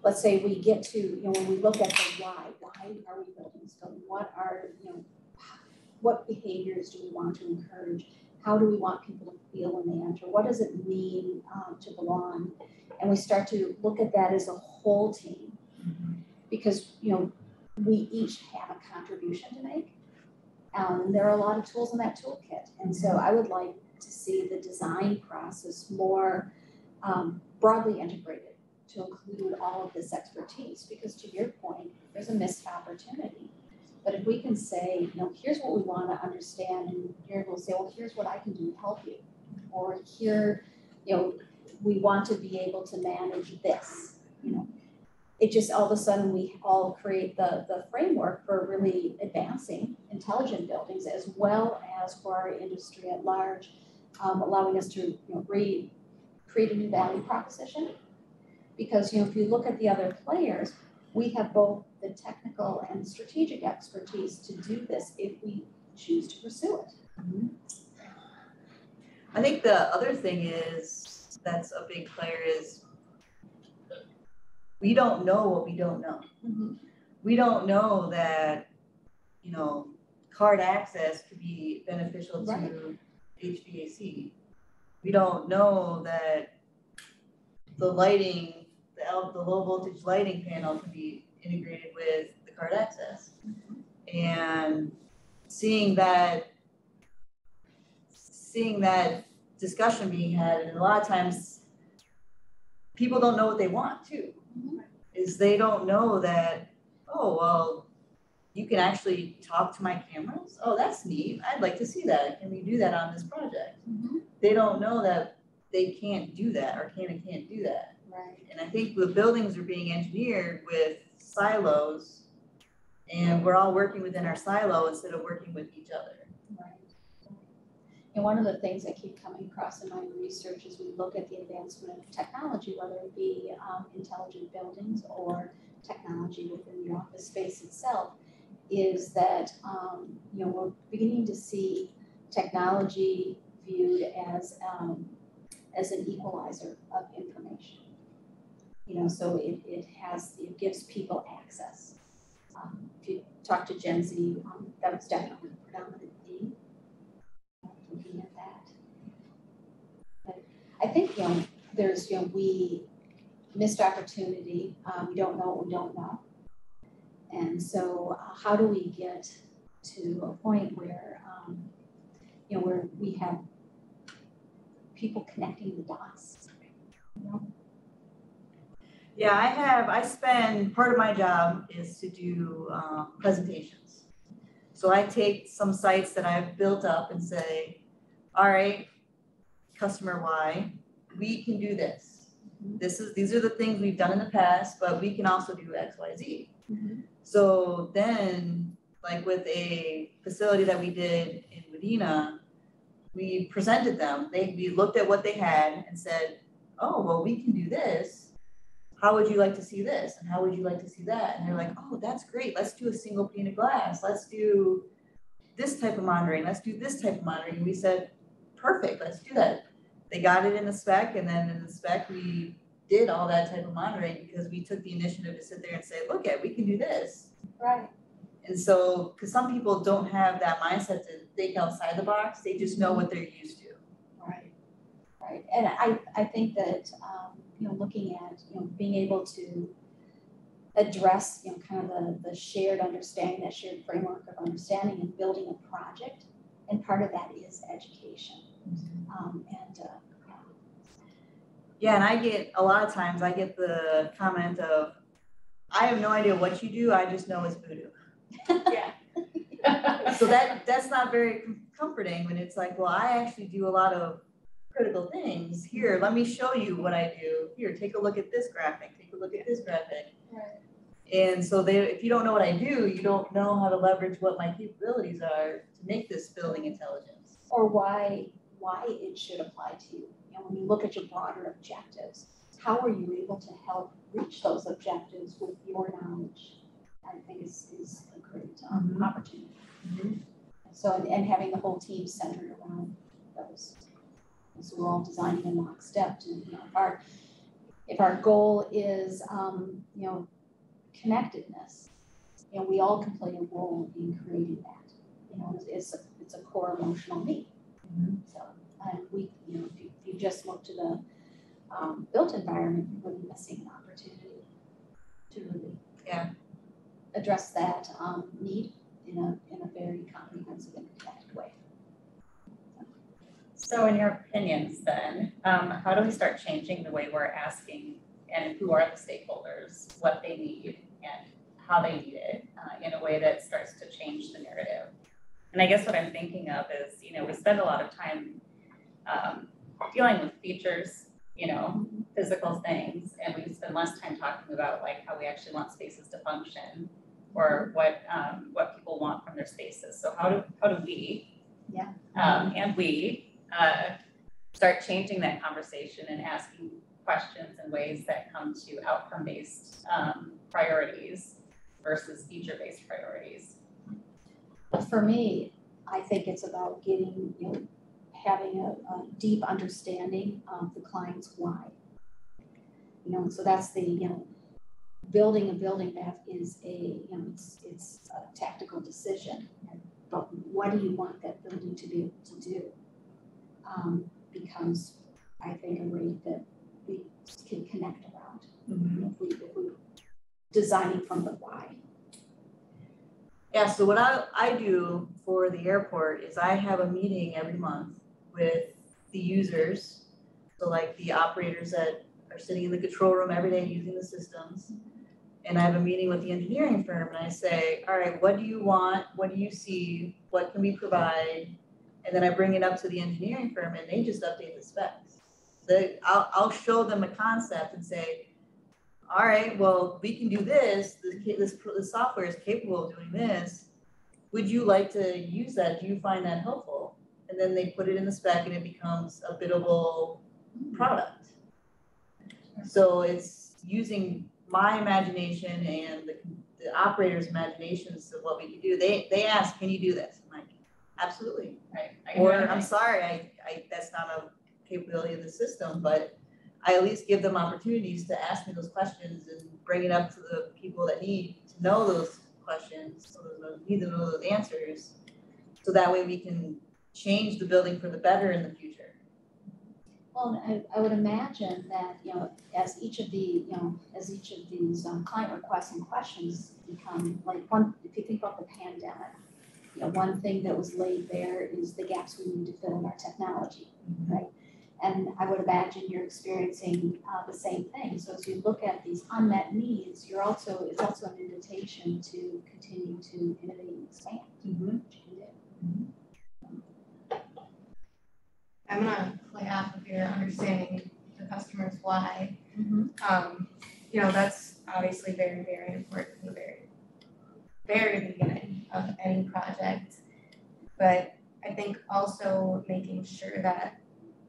let's say we get to, when we look at the why are we building this building? What behaviors do we want to encourage? How do we want people to feel when they enter? What does it mean to belong? And we start to look at that as a whole team, because we each have a contribution to make. And there are a lot of tools in that toolkit. And so I would like to see the design process more broadly integrated to include all of this expertise, because to your point, there's a missed opportunity. But if we can say, here's what we want to understand, and here we'll say, well, here's what I can do to help you. Or here, we want to be able to manage this, It just all of a sudden we all create the framework for really advancing intelligent buildings, as well as for our industry at large, allowing us to create a new value proposition. Because if you look at the other players, we have both the technical and strategic expertise to do this if we choose to pursue it. I think the other thing is, that's a big player, is we don't know what we don't know. We don't know that, card access could be beneficial to HVAC. We don't know that the lighting, the low voltage lighting panel can be integrated with the card access. And seeing that discussion being had, and a lot of times people don't know what they want too. Is they don't know that, oh, well, you can actually talk to my cameras. Oh, that's neat. I'd like to see that. Can we do that on this project? They don't know that they can't do that, or can and can't do that. Right. And I think the buildings are being engineered with silos, and we're all working within our silo instead of working with each other. Right. And one of the things I keep coming across in my research as we look at the advancement of technology, whether it be intelligent buildings or technology within the office space itself, is that we're beginning to see technology viewed as an equalizer of information. So it gives people access. If you talk to Gen Z, that was definitely a predominant theme. Looking at that. But I think, there's, we missed opportunity. We don't know what we don't know. And so how do we get to a point where, where we have people connecting the dots? Yeah, I spend, part of my job is to do presentations. So I take some sites that I've built up and say, all right, customer Y, we can do this. These are the things we've done in the past, but we can also do X, Y, Z. So then, like with a facility that we did in Medina, we presented them. We looked at what they had and said, oh, well, we can do this. How would you like to see this? And how would you like to see that? And they're like, oh, that's great. Let's do a single pane of glass. Let's do this type of monitoring. Let's do this type of monitoring. And we said, perfect, let's do that. They got it in the spec, and then in the spec, we did all that type of monitoring because we took the initiative to sit there and say, look we can do this. Right. And so, because some people don't have that mindset to think outside the box, they just know what they're used to. Right. And I think that, looking at, being able to address, kind of the shared understanding, that shared framework of understanding and building a project, and part of that is education. Yeah, and a lot of times I get the comment of, I have no idea what you do, I just know it's voodoo. Yeah. So that's not very comforting when it's like, well, I actually do a lot of critical things. Here, let me show you what I do. Here, take a look at this graphic, take a look at this graphic. Right. And so if you don't know what I do, you don't know how to leverage what my capabilities are to make this building intelligence. Or why it should apply to you. You know, when you look at your broader objectives, how are you able to help reach those objectives with your knowledge? I think is a great opportunity. Mhm. So, and having the whole team centered around those. So we're all designing in lockstep to, you know, if our goal is, you know, connectedness, you know, we all can play a role in creating that. You know, it's a core emotional need. Mhm. So, we, you know, if you just look to the built environment, you're really missing an opportunity to really address that need in a very comprehensive and connected way. So in your opinions then, how do we start changing the way we're asking and who are the stakeholders, what they need and how they need it in a way that starts to change the narrative? And I guess what I'm thinking of is, you know, we spend a lot of time dealing with features, you know, physical things, and we spend less time talking about like how we actually want spaces to function or what people want from their spaces. So how do we and we start changing that conversation and asking questions in ways that come to outcome-based priorities versus feature-based priorities? For me, I think it's about getting, you know, having a deep understanding of the client's why. You know, so that's the, you know, building a building that is a, you know, it's a tactical decision. But what do you want that building to be able to do? Becomes, I think, a way that we can connect around. Mhm. If we designing from the why. Yeah, so what I do for the airport is I have a meeting every month with the users, so like the operators that are sitting in the control room every day using the systems. And I have a meeting with the engineering firm and I say, all right, what do you want? What do you see? What can we provide? And then I bring it up to the engineering firm and they just update the specs. So I'll show them a concept and say, all right, well, we can do this. This software is capable of doing this. Would you like to use that? Do you find that helpful? And then they put it in the spec and it becomes a biddable product. So it's using my imagination and the operator's imaginations of what we can do. They ask, can you do this? I'm like, absolutely. Right. Or I'm sorry, I that's not a capability of the system, but I at least give them opportunities to ask me those questions and bring it up to the people that need to know those questions, so need to know those answers, so that way we can change the building for the better in the future. Well, I would imagine that, you know, as each of these client requests and questions become like if you think about the pandemic, you know, one thing that was laid bare is the gaps we need to fill in our technology, right? And I would imagine you're experiencing the same thing. So as you look at these unmet needs, it's also an invitation to continue to innovate and expand. Mm-hmm. I'm gonna play off of your understanding the customer's why. Mm-hmm. You know, that's obviously very, very important from the very, very beginning of any project. But I think also making sure that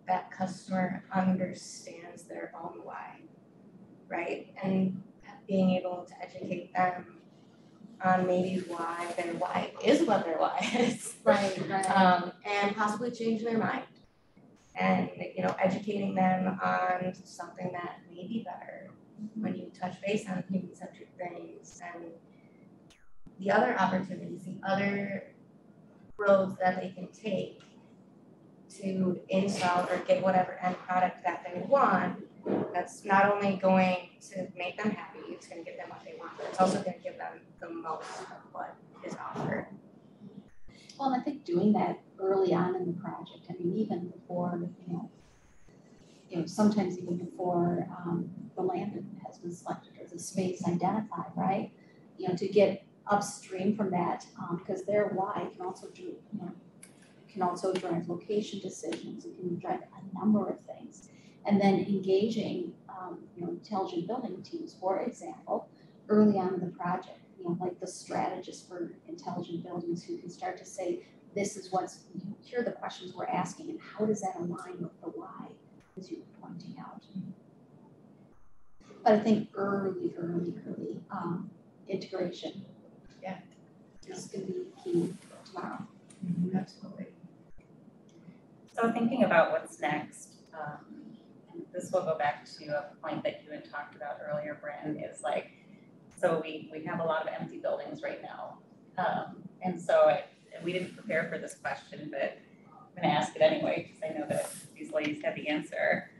that customer understands their own why, right? And being able to educate them on maybe why their why is what their why is. Right. And possibly change their mind. And, you know, educating them on something that may be better when you touch base on human-centric things and the other opportunities, the other roads that they can take to install or get whatever end product that they want. That's not only going to make them happy, it's going to give them what they want, but it's also going to give them the most of what is offered. Well, and I think doing that early on in the project, I mean, even before, you know, sometimes even before the land has been selected or the space identified, right? You know, to get upstream from that, because their why can also drive location decisions. It can drive a number of things, and then engaging, you know, intelligent building teams, for example, early on in the project, like the strategist for intelligent buildings who can start to say, this is here are the questions we're asking and how does that align with the why, as you were pointing out. But I think early integration. Yeah. Is going to be key tomorrow. Absolutely. So thinking about what's next, and this will go back to a point that you had talked about earlier, Bryn, is like, so we have a lot of empty buildings right now. And so we didn't prepare for this question, but I'm gonna ask it anyway, because I know that these ladies have the answer.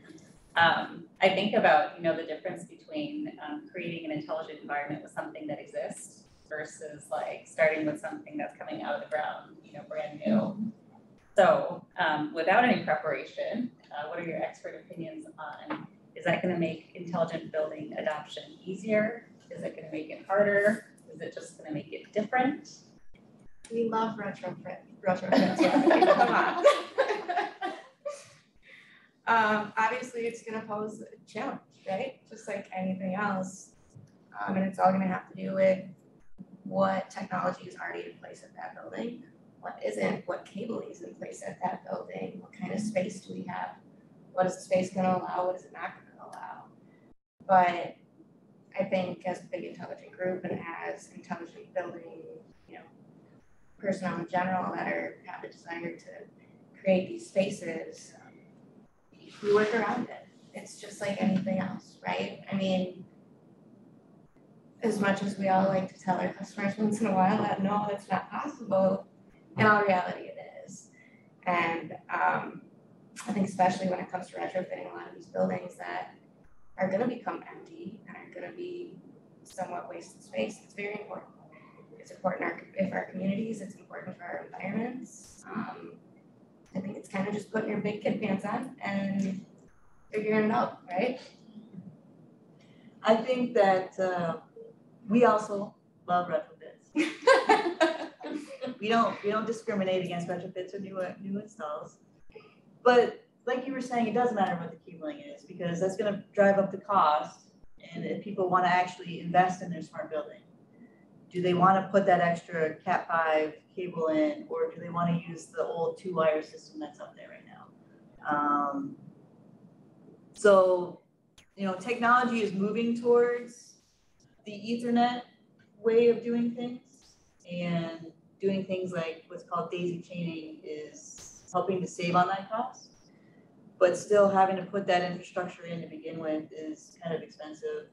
I think about, the difference between creating an intelligent environment with something that exists versus like starting with something that's coming out of the ground, brand new. So without any preparation, what are your expert opinions on, is that gonna make intelligent building adoption easier? Is it gonna make it harder? Is it just gonna make it different? We love retrofits, yeah. Come on. Obviously, it's gonna pose a challenge, right? Just like anything else. And it's all gonna have to do with what technology is already in place at that building, what isn't, what cabling is in place at that building, what kind of space do we have, what is the space gonna allow, what is it not gonna allow. But I think as a big intelligent group and as intelligent building, personnel in general that have a desire to create these spaces, we work around it. It's just like anything else, right? I mean, as much as we all like to tell our customers once in a while that no, it's not possible, in all reality it is. And I think especially when it comes to retrofitting a lot of these buildings that are gonna become empty and are gonna be somewhat wasted space, it's very important. It's important for our communities, it's important for our environments. I think it's kind of just putting your big kid pants on and figuring it out, right? I think that we also love retrofits. we don't discriminate against retrofits or new installs. But like you were saying, it doesn't matter what the cabling is because that's going to drive up the cost. And if people want to actually invest in their smart building, do they want to put that extra Cat 5 cable in, or do they want to use the old 2-wire system that's up there right now? So, technology is moving towards the Ethernet way of doing things, and doing things like what's called daisy chaining is helping to save on that cost. But still having to put that infrastructure in to begin with is kind of expensive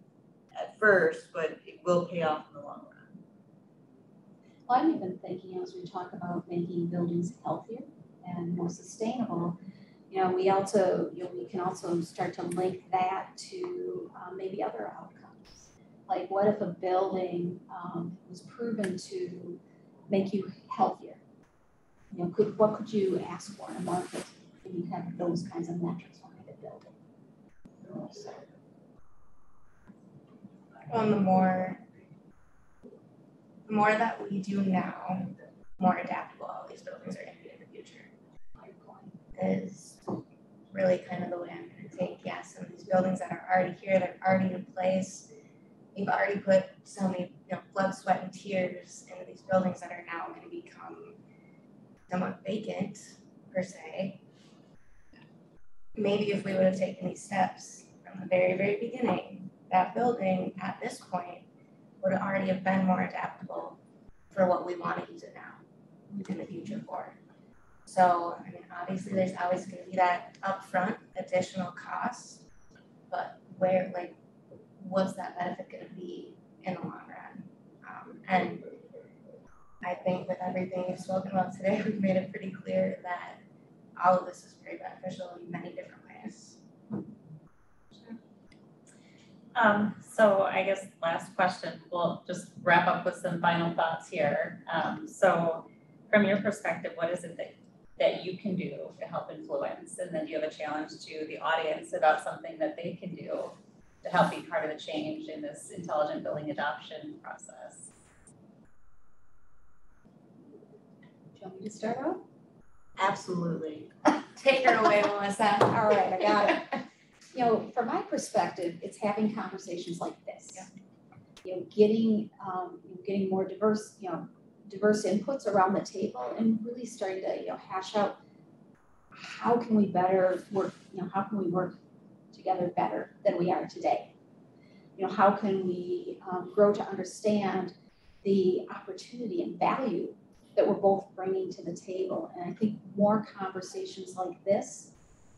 at first, but it will pay off in the long run. Well, I'm even thinking as we talk about making buildings healthier and more sustainable, we can also start to link that to maybe other outcomes. Like what if a building was proven to make you healthier? What could you ask for in a market when you have those kinds of metrics behind a building? So. Well, the more that we do now, the more adaptable all these buildings are going to be in the future. Is really kind of the way I'm going to take, some of these buildings that are already here, that are already in place. We've already put so many, blood, sweat, and tears into these buildings that are now going to become somewhat vacant, per se. Maybe if we would have taken these steps from the very, very beginning, that building at this point would already have been more adaptable for what we want to use it now in the future for. So, obviously there's always going to be that upfront additional cost, but what's that benefit going to be in the long run? And I think with everything we've spoken about today, we've made it pretty clear that all of this is very beneficial in many different ways. So I guess last question, we'll just wrap up with some final thoughts here. So from your perspective, what is it that you can do to help influence? And then do you have a challenge to the audience about something that they can do to help be part of the change in this intelligent building adoption process? Do you want me to start out? Absolutely. Take her away, Melissa. All right, I got it. From my perspective, it's having conversations like this. getting more diverse inputs around the table and really starting to, hash out how can we better work, how can we work together better than we are today? How can we grow to understand the opportunity and value that we're both bringing to the table? And I think more conversations like this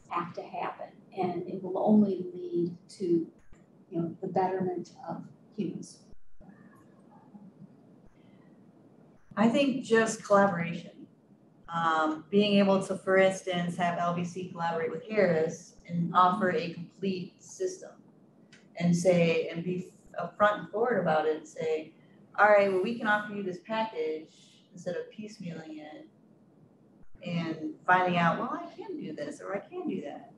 have to happen, and it will only lead to, the betterment of humans. I think just collaboration. Being able to, for instance, have LBC collaborate with Harris and offer a complete system and say, and be upfront and forward about it and say, all right, well, we can offer you this package instead of piecemealing it and finding out, well, I can do this or I can do that.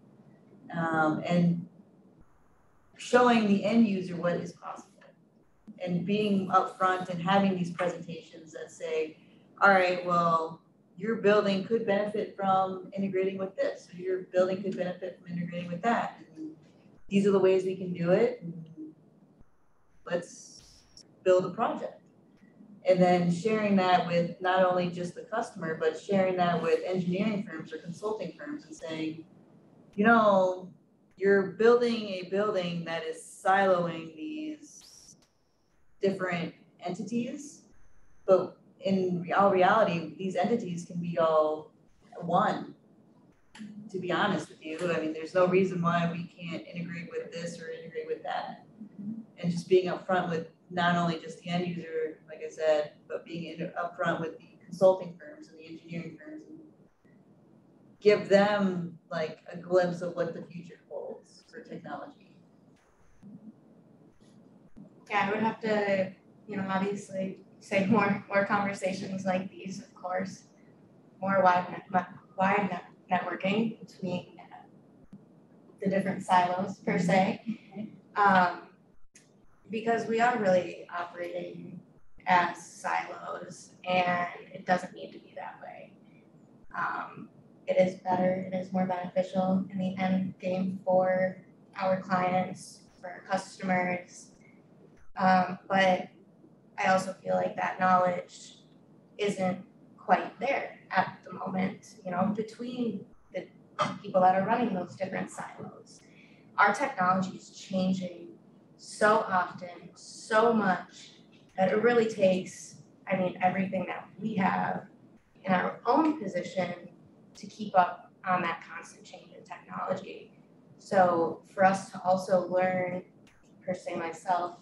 And showing the end user what is possible and being upfront and having these presentations that say, all right, well, your building could benefit from integrating with this, or your building could benefit from integrating with that. And these are the ways we can do it, and let's build a project. And then sharing that with not only just the customer, but sharing that with engineering firms or consulting firms and saying, you're building a building that is siloing these different entities, but in all reality, these entities can be all one, to be honest with you. I mean, there's no reason why we can't integrate with this or integrate with that. And just being upfront with not only just the end user, like I said, but being upfront with the consulting firms and the engineering firms and give them like a glimpse of what the future holds for technology. Yeah, I would have to, obviously say more conversations like these, of course, more wide networking between the different silos per se, because we are really operating as silos, and it doesn't need to be that way. It is better, it is more beneficial in the end game for our clients, for our customers, but I also feel like that knowledge isn't quite there at the moment, between the people that are running those different silos. Our technology is changing so often, so much, that it really takes, everything that we have in our own position to keep up on that constant change in technology. So for us to also learn, per se myself,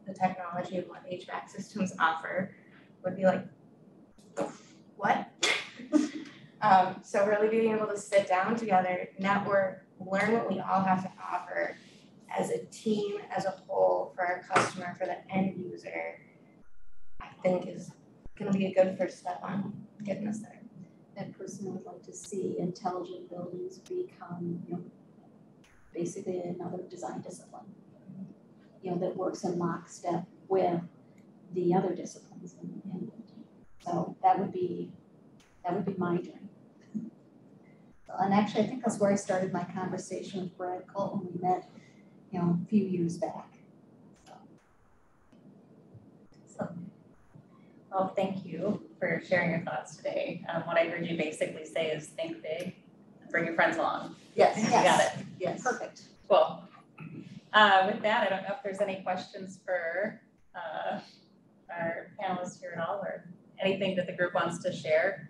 the technology of what HVAC systems offer would be like, what? So really being able to sit down together, network, learn what we all have to offer as a team, as a whole, for our customer, for the end user, I think is going to be a good first step on getting us there. That person would like to see intelligent buildings become, basically another design discipline, that works in lockstep with the other disciplines. And so that would be my dream. And actually, I think that's where I started my conversation with Brad Colt when we met, a few years back. So, well, thank you for sharing your thoughts today. What I heard you basically say is think big and bring your friends along. Yes. You got it. Yes. Perfect. Cool. With that, I don't know if there's any questions for our panelists here at all, or anything that the group wants to share.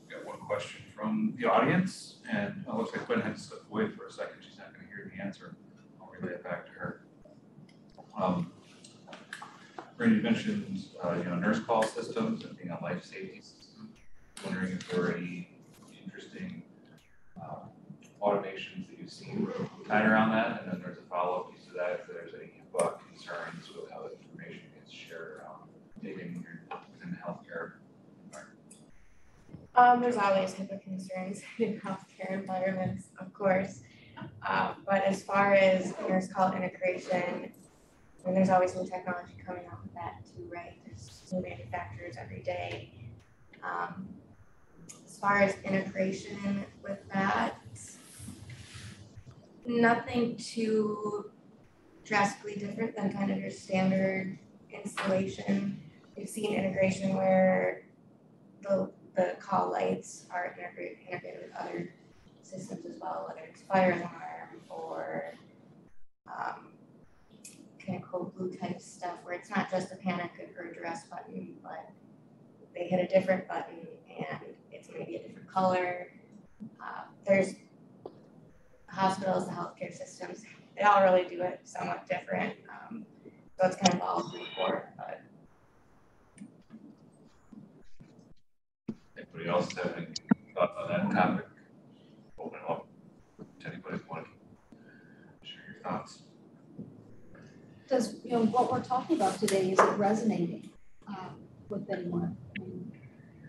Got one question from the audience, and it looks like Quinn had to step away for a second. She's not going to hear the answer. I'll relay it back to her. Randy mentioned, nurse call systems and being a life safety system. Wondering if there were any interesting automations that you've seen tied around that, and then there's a follow-up piece to that if there's any HIPAA concerns with how the information gets shared around dating within the healthcare environment. There's always HIPAA concerns in healthcare environments, of course. But as far as nurse call integration, there's always new technology coming out with that too, right? There's new manufacturers every day. As far as integration with that, nothing too drastically different than kind of your standard installation. We've seen integration where the call lights are integrated with other systems as well, whether it's fire alarm or kind of code blue type stuff where it's not just a panic or duress button, but they hit a different button and it's maybe a different color. There's hospitals, the healthcare systems, they all really do it somewhat different. So it's kind of all through for, but Anybody else have any thoughts on that topic? Open it up to anybody who wants to share your thoughts. Does, what we're talking about today, is it resonating with anyone? I mean,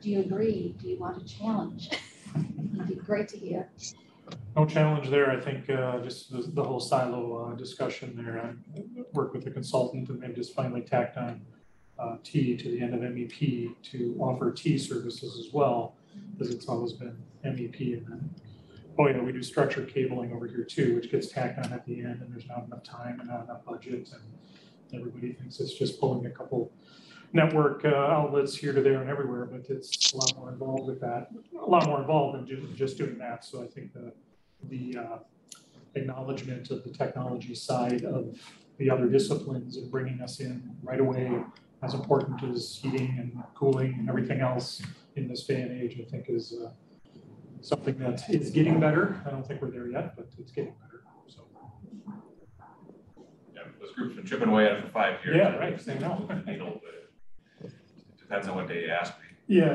do you agree? Do you want to challenge? It'd be great to hear. No challenge there. I think just the whole silo discussion there. I worked with a consultant and they've just finally tacked on T to the end of MEP to offer T services as well, because it's always been MEP. And then, oh yeah, we do structured cabling over here too, which gets tacked on at the end, and there's not enough time and not enough budget, and everybody thinks it's just pulling a couple network outlets here to there and everywhere, but it's a lot more involved with that, a lot more involved than just doing that. So I think the acknowledgement of the technology side of the other disciplines and bringing us in right away, as important as heating and cooling and everything else in this day and age, I think is something that is getting better. I don't think we're there yet, but it's getting better. So. Yeah, this group's been chipping away at it for 5 years. Yeah, right. I know. It depends on what day you ask me. Yeah.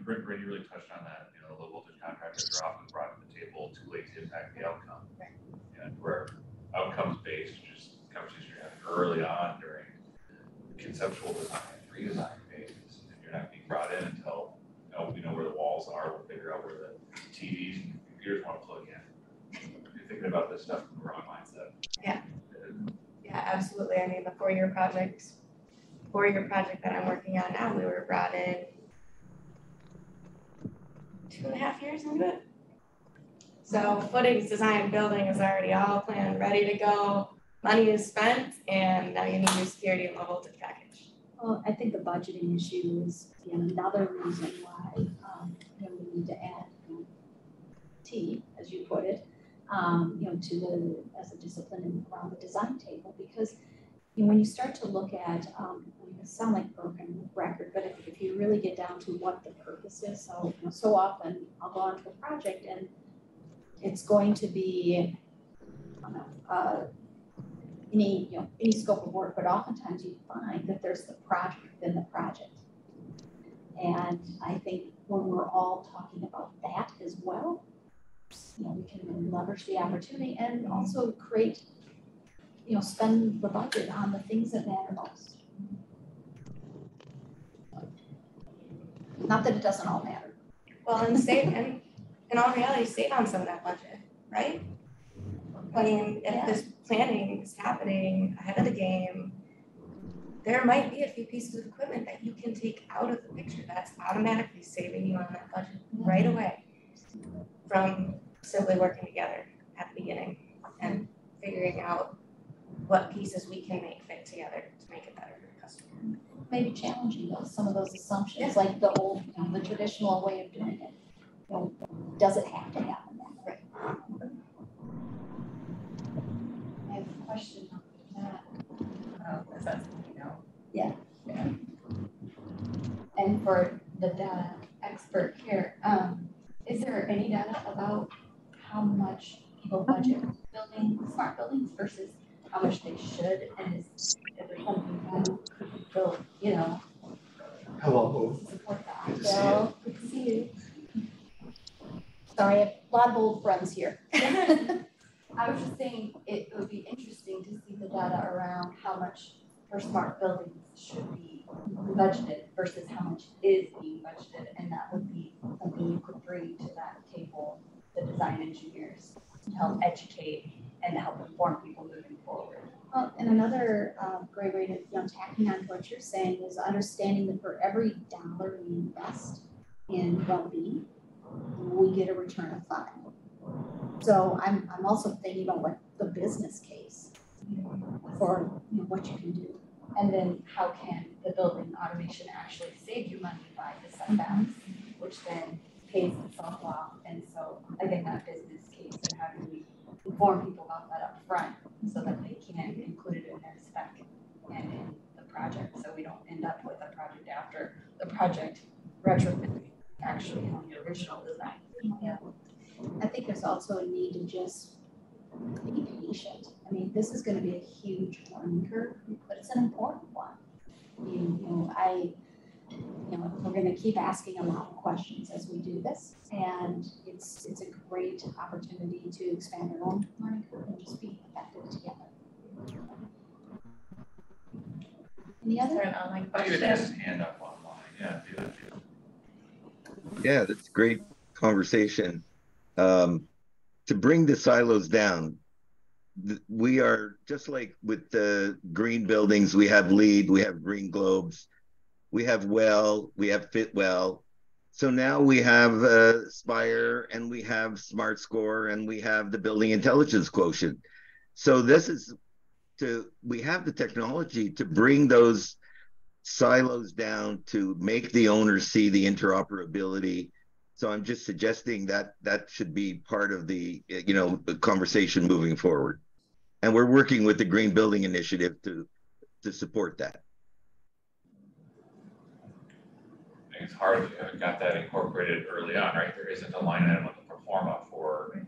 Brady really touched on that. The low voltage contractors are often brought to the table too late to impact the outcome. And where outcomes based, just conversation you're having early on during the conceptual design, redesign phases, and you're not being brought in until we know where the walls are, we'll figure out where the TVs and computers want to plug in. You're thinking about this stuff from the wrong mindset. yeah, absolutely. I mean, the four-year project that I'm working on now, we were brought in 2.5 years into it. So footings, design, building is already all planned, ready to go. Money is spent, and now you need your security and low voltage package. Well, I think the budgeting issue is another reason why we need to add T, as you put it, to the as a discipline around the design table, because when you start to look at, it sound like broken record, but if you really get down to what the purpose is, so often I'll go onto a project and it's going to be any scope of work, but oftentimes you find that there's the project within the project. And I think when we're all talking about that as well, we can really leverage the opportunity and also create, spend the budget on the things that matter most. Not that it doesn't all matter. Well, and in all reality, save on some of that budget, right? I mean, if this planning is happening ahead of the game, there might be a few pieces of equipment that you can take out of the picture that's automatically saving you on that budget right away from simply working together at the beginning and figuring out what pieces we can make fit together to make it better for the customer. Maybe challenging some of those assumptions, like the old, the traditional way of doing it. Does it have to happen that way? I have a question on that. Is that something you know? Yeah. And for the data expert here, is there any data about how much people budget building smart buildings versus how much they should, and is there something that could build, Hello. support that? Good to see you. Well, good to see you. Sorry, I have a lot of old friends here. I was just saying it would be interesting to see the data around how much for smart buildings should be budgeted versus how much is being budgeted, and that would be something you could bring to that table, the design engineers, to help educate and help inform people moving forward. Well, and another great way to, tacking on to what you're saying is understanding that for every dollar we invest in well-being, we get a return of 5. So I'm also thinking about what the business case. for what you can do. And then how can the building automation actually save you money by the setbacks, which then pays itself off? And so again, that business case, and how do we inform people about that up front so that they can include it in their spec and in the project, so we don't end up with a project after the project retrofit actually on the original design. Yeah. I think there's also a need to just be patient. I mean, this is going to be a huge learning curve, but it's an important one. We're going to keep asking a lot of questions as we do this, and it's a great opportunity to expand our own learning curve and just be effective together. Any Is there other? an online David question? has his hand up online, yeah, David. Yeah, that's great conversation. To bring the silos down, we are just like with the green buildings, we have LEED, we have green globes, we have WELL, we have Fitwell. So now we have Spire, and we have Smart Score, and we have the building intelligence quotient. So we have the technology to bring those silos down, to make the owners see the interoperability. So I'm just suggesting that that should be part of the the conversation moving forward. And we're working with the Green Building Initiative to support that. I think it's hard if you haven't got that incorporated early on, right? There isn't a line item on the pro forma for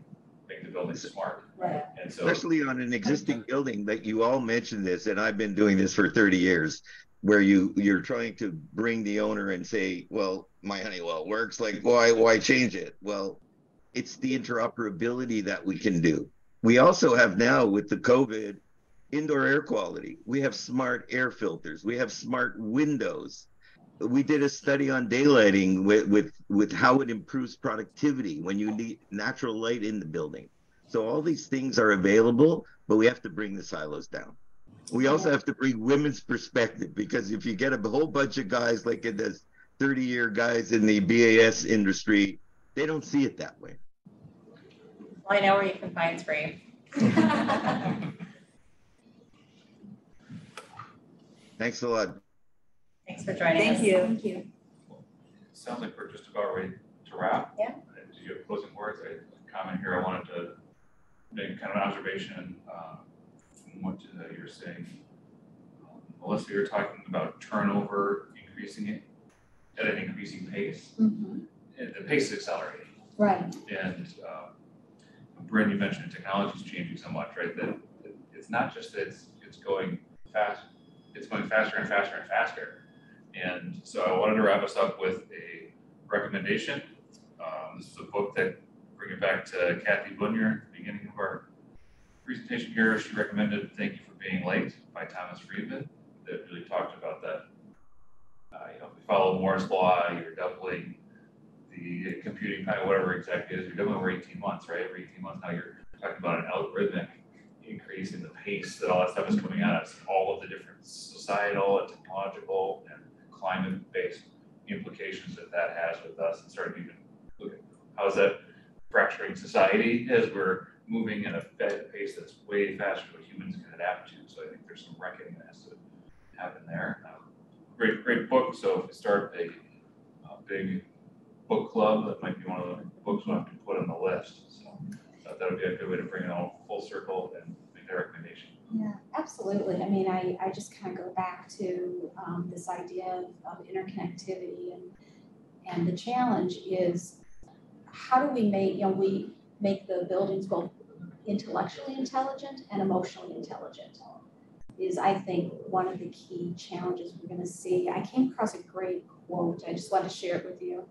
making the building smart. Right. And so, Especially on an existing building that you all mentioned this, and I've been doing this for 30 years, where you're trying to bring the owner and say, well, my Honeywell works, like why change it? Well, it's the interoperability that we can do. We also have now, with the COVID, indoor air quality. We have smart air filters. We have smart windows. We did a study on daylighting with how it improves productivity when you need natural light in the building. So all these things are available, but we have to bring the silos down. We also have to bring women's perspective, because if you get a whole bunch of guys like in this 30-year guys in the BAS industry, they don't see it that way. Well, I know where you can find spray. Thanks a lot. Thanks for joining us. Thank you. Thank you. sounds like we're just about ready to wrap. Yeah. Do you have closing words? A comment here, I wanted to make kind of an observation from what you're saying. Melissa, you're talking about turnover increasing at an increasing pace. Mm-hmm. And the pace is accelerating. Right. And Bryn, you mentioned technology is changing so much, right? That it's not just that it's going fast, it's going faster and faster and faster. And so I wanted to wrap us up with a recommendation. This is a book that, bring it back to Kathy Bunyer, beginning of our presentation here. She recommended Thank You for Being Late by Thomas Friedman, that really talked about that. If we follow Moore's law, you're doubling the computing time, whatever exactly it is, you're doubling over 18 months, right? Every 18 months now you're talking about an algorithmic increase in the pace that all that stuff is coming at us. All of the different societal and technological and climate-based implications that has with us, and starting to even look at how is that fracturing society as we're moving at a pace that's way faster than what humans can adapt to. So I think there's some reckoning that has to happen there. Great book. So if we start a big book club, that might be one of the books we'll have to put on the list. So that would be a good way to bring it all full circle and make that recommendation. Yeah, absolutely. I mean, I just kind of go back to this idea of interconnectivity, and the challenge is how do we make the buildings both intellectually intelligent and emotionally intelligent is, I think, one of the key challenges we're going to see. I came across a great quote. I just want to share it with you.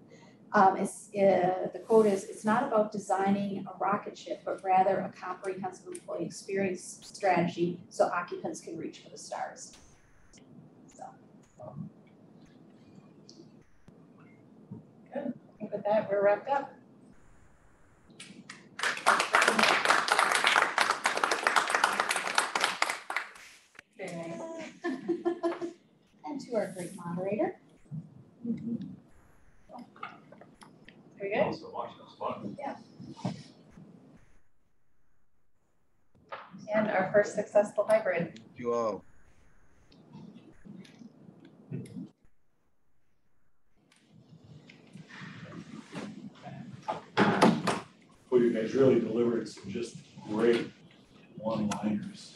The quote is, "It's not about designing a rocket ship, but rather a comprehensive employee experience strategy so occupants can reach for the stars." So. Good. I think with that, we're wrapped up. Very nice. And to our great moderator. Very good. Thanks so much. That was fun. And our first successful hybrid. You all. Well, you guys really delivered some just great one-liners.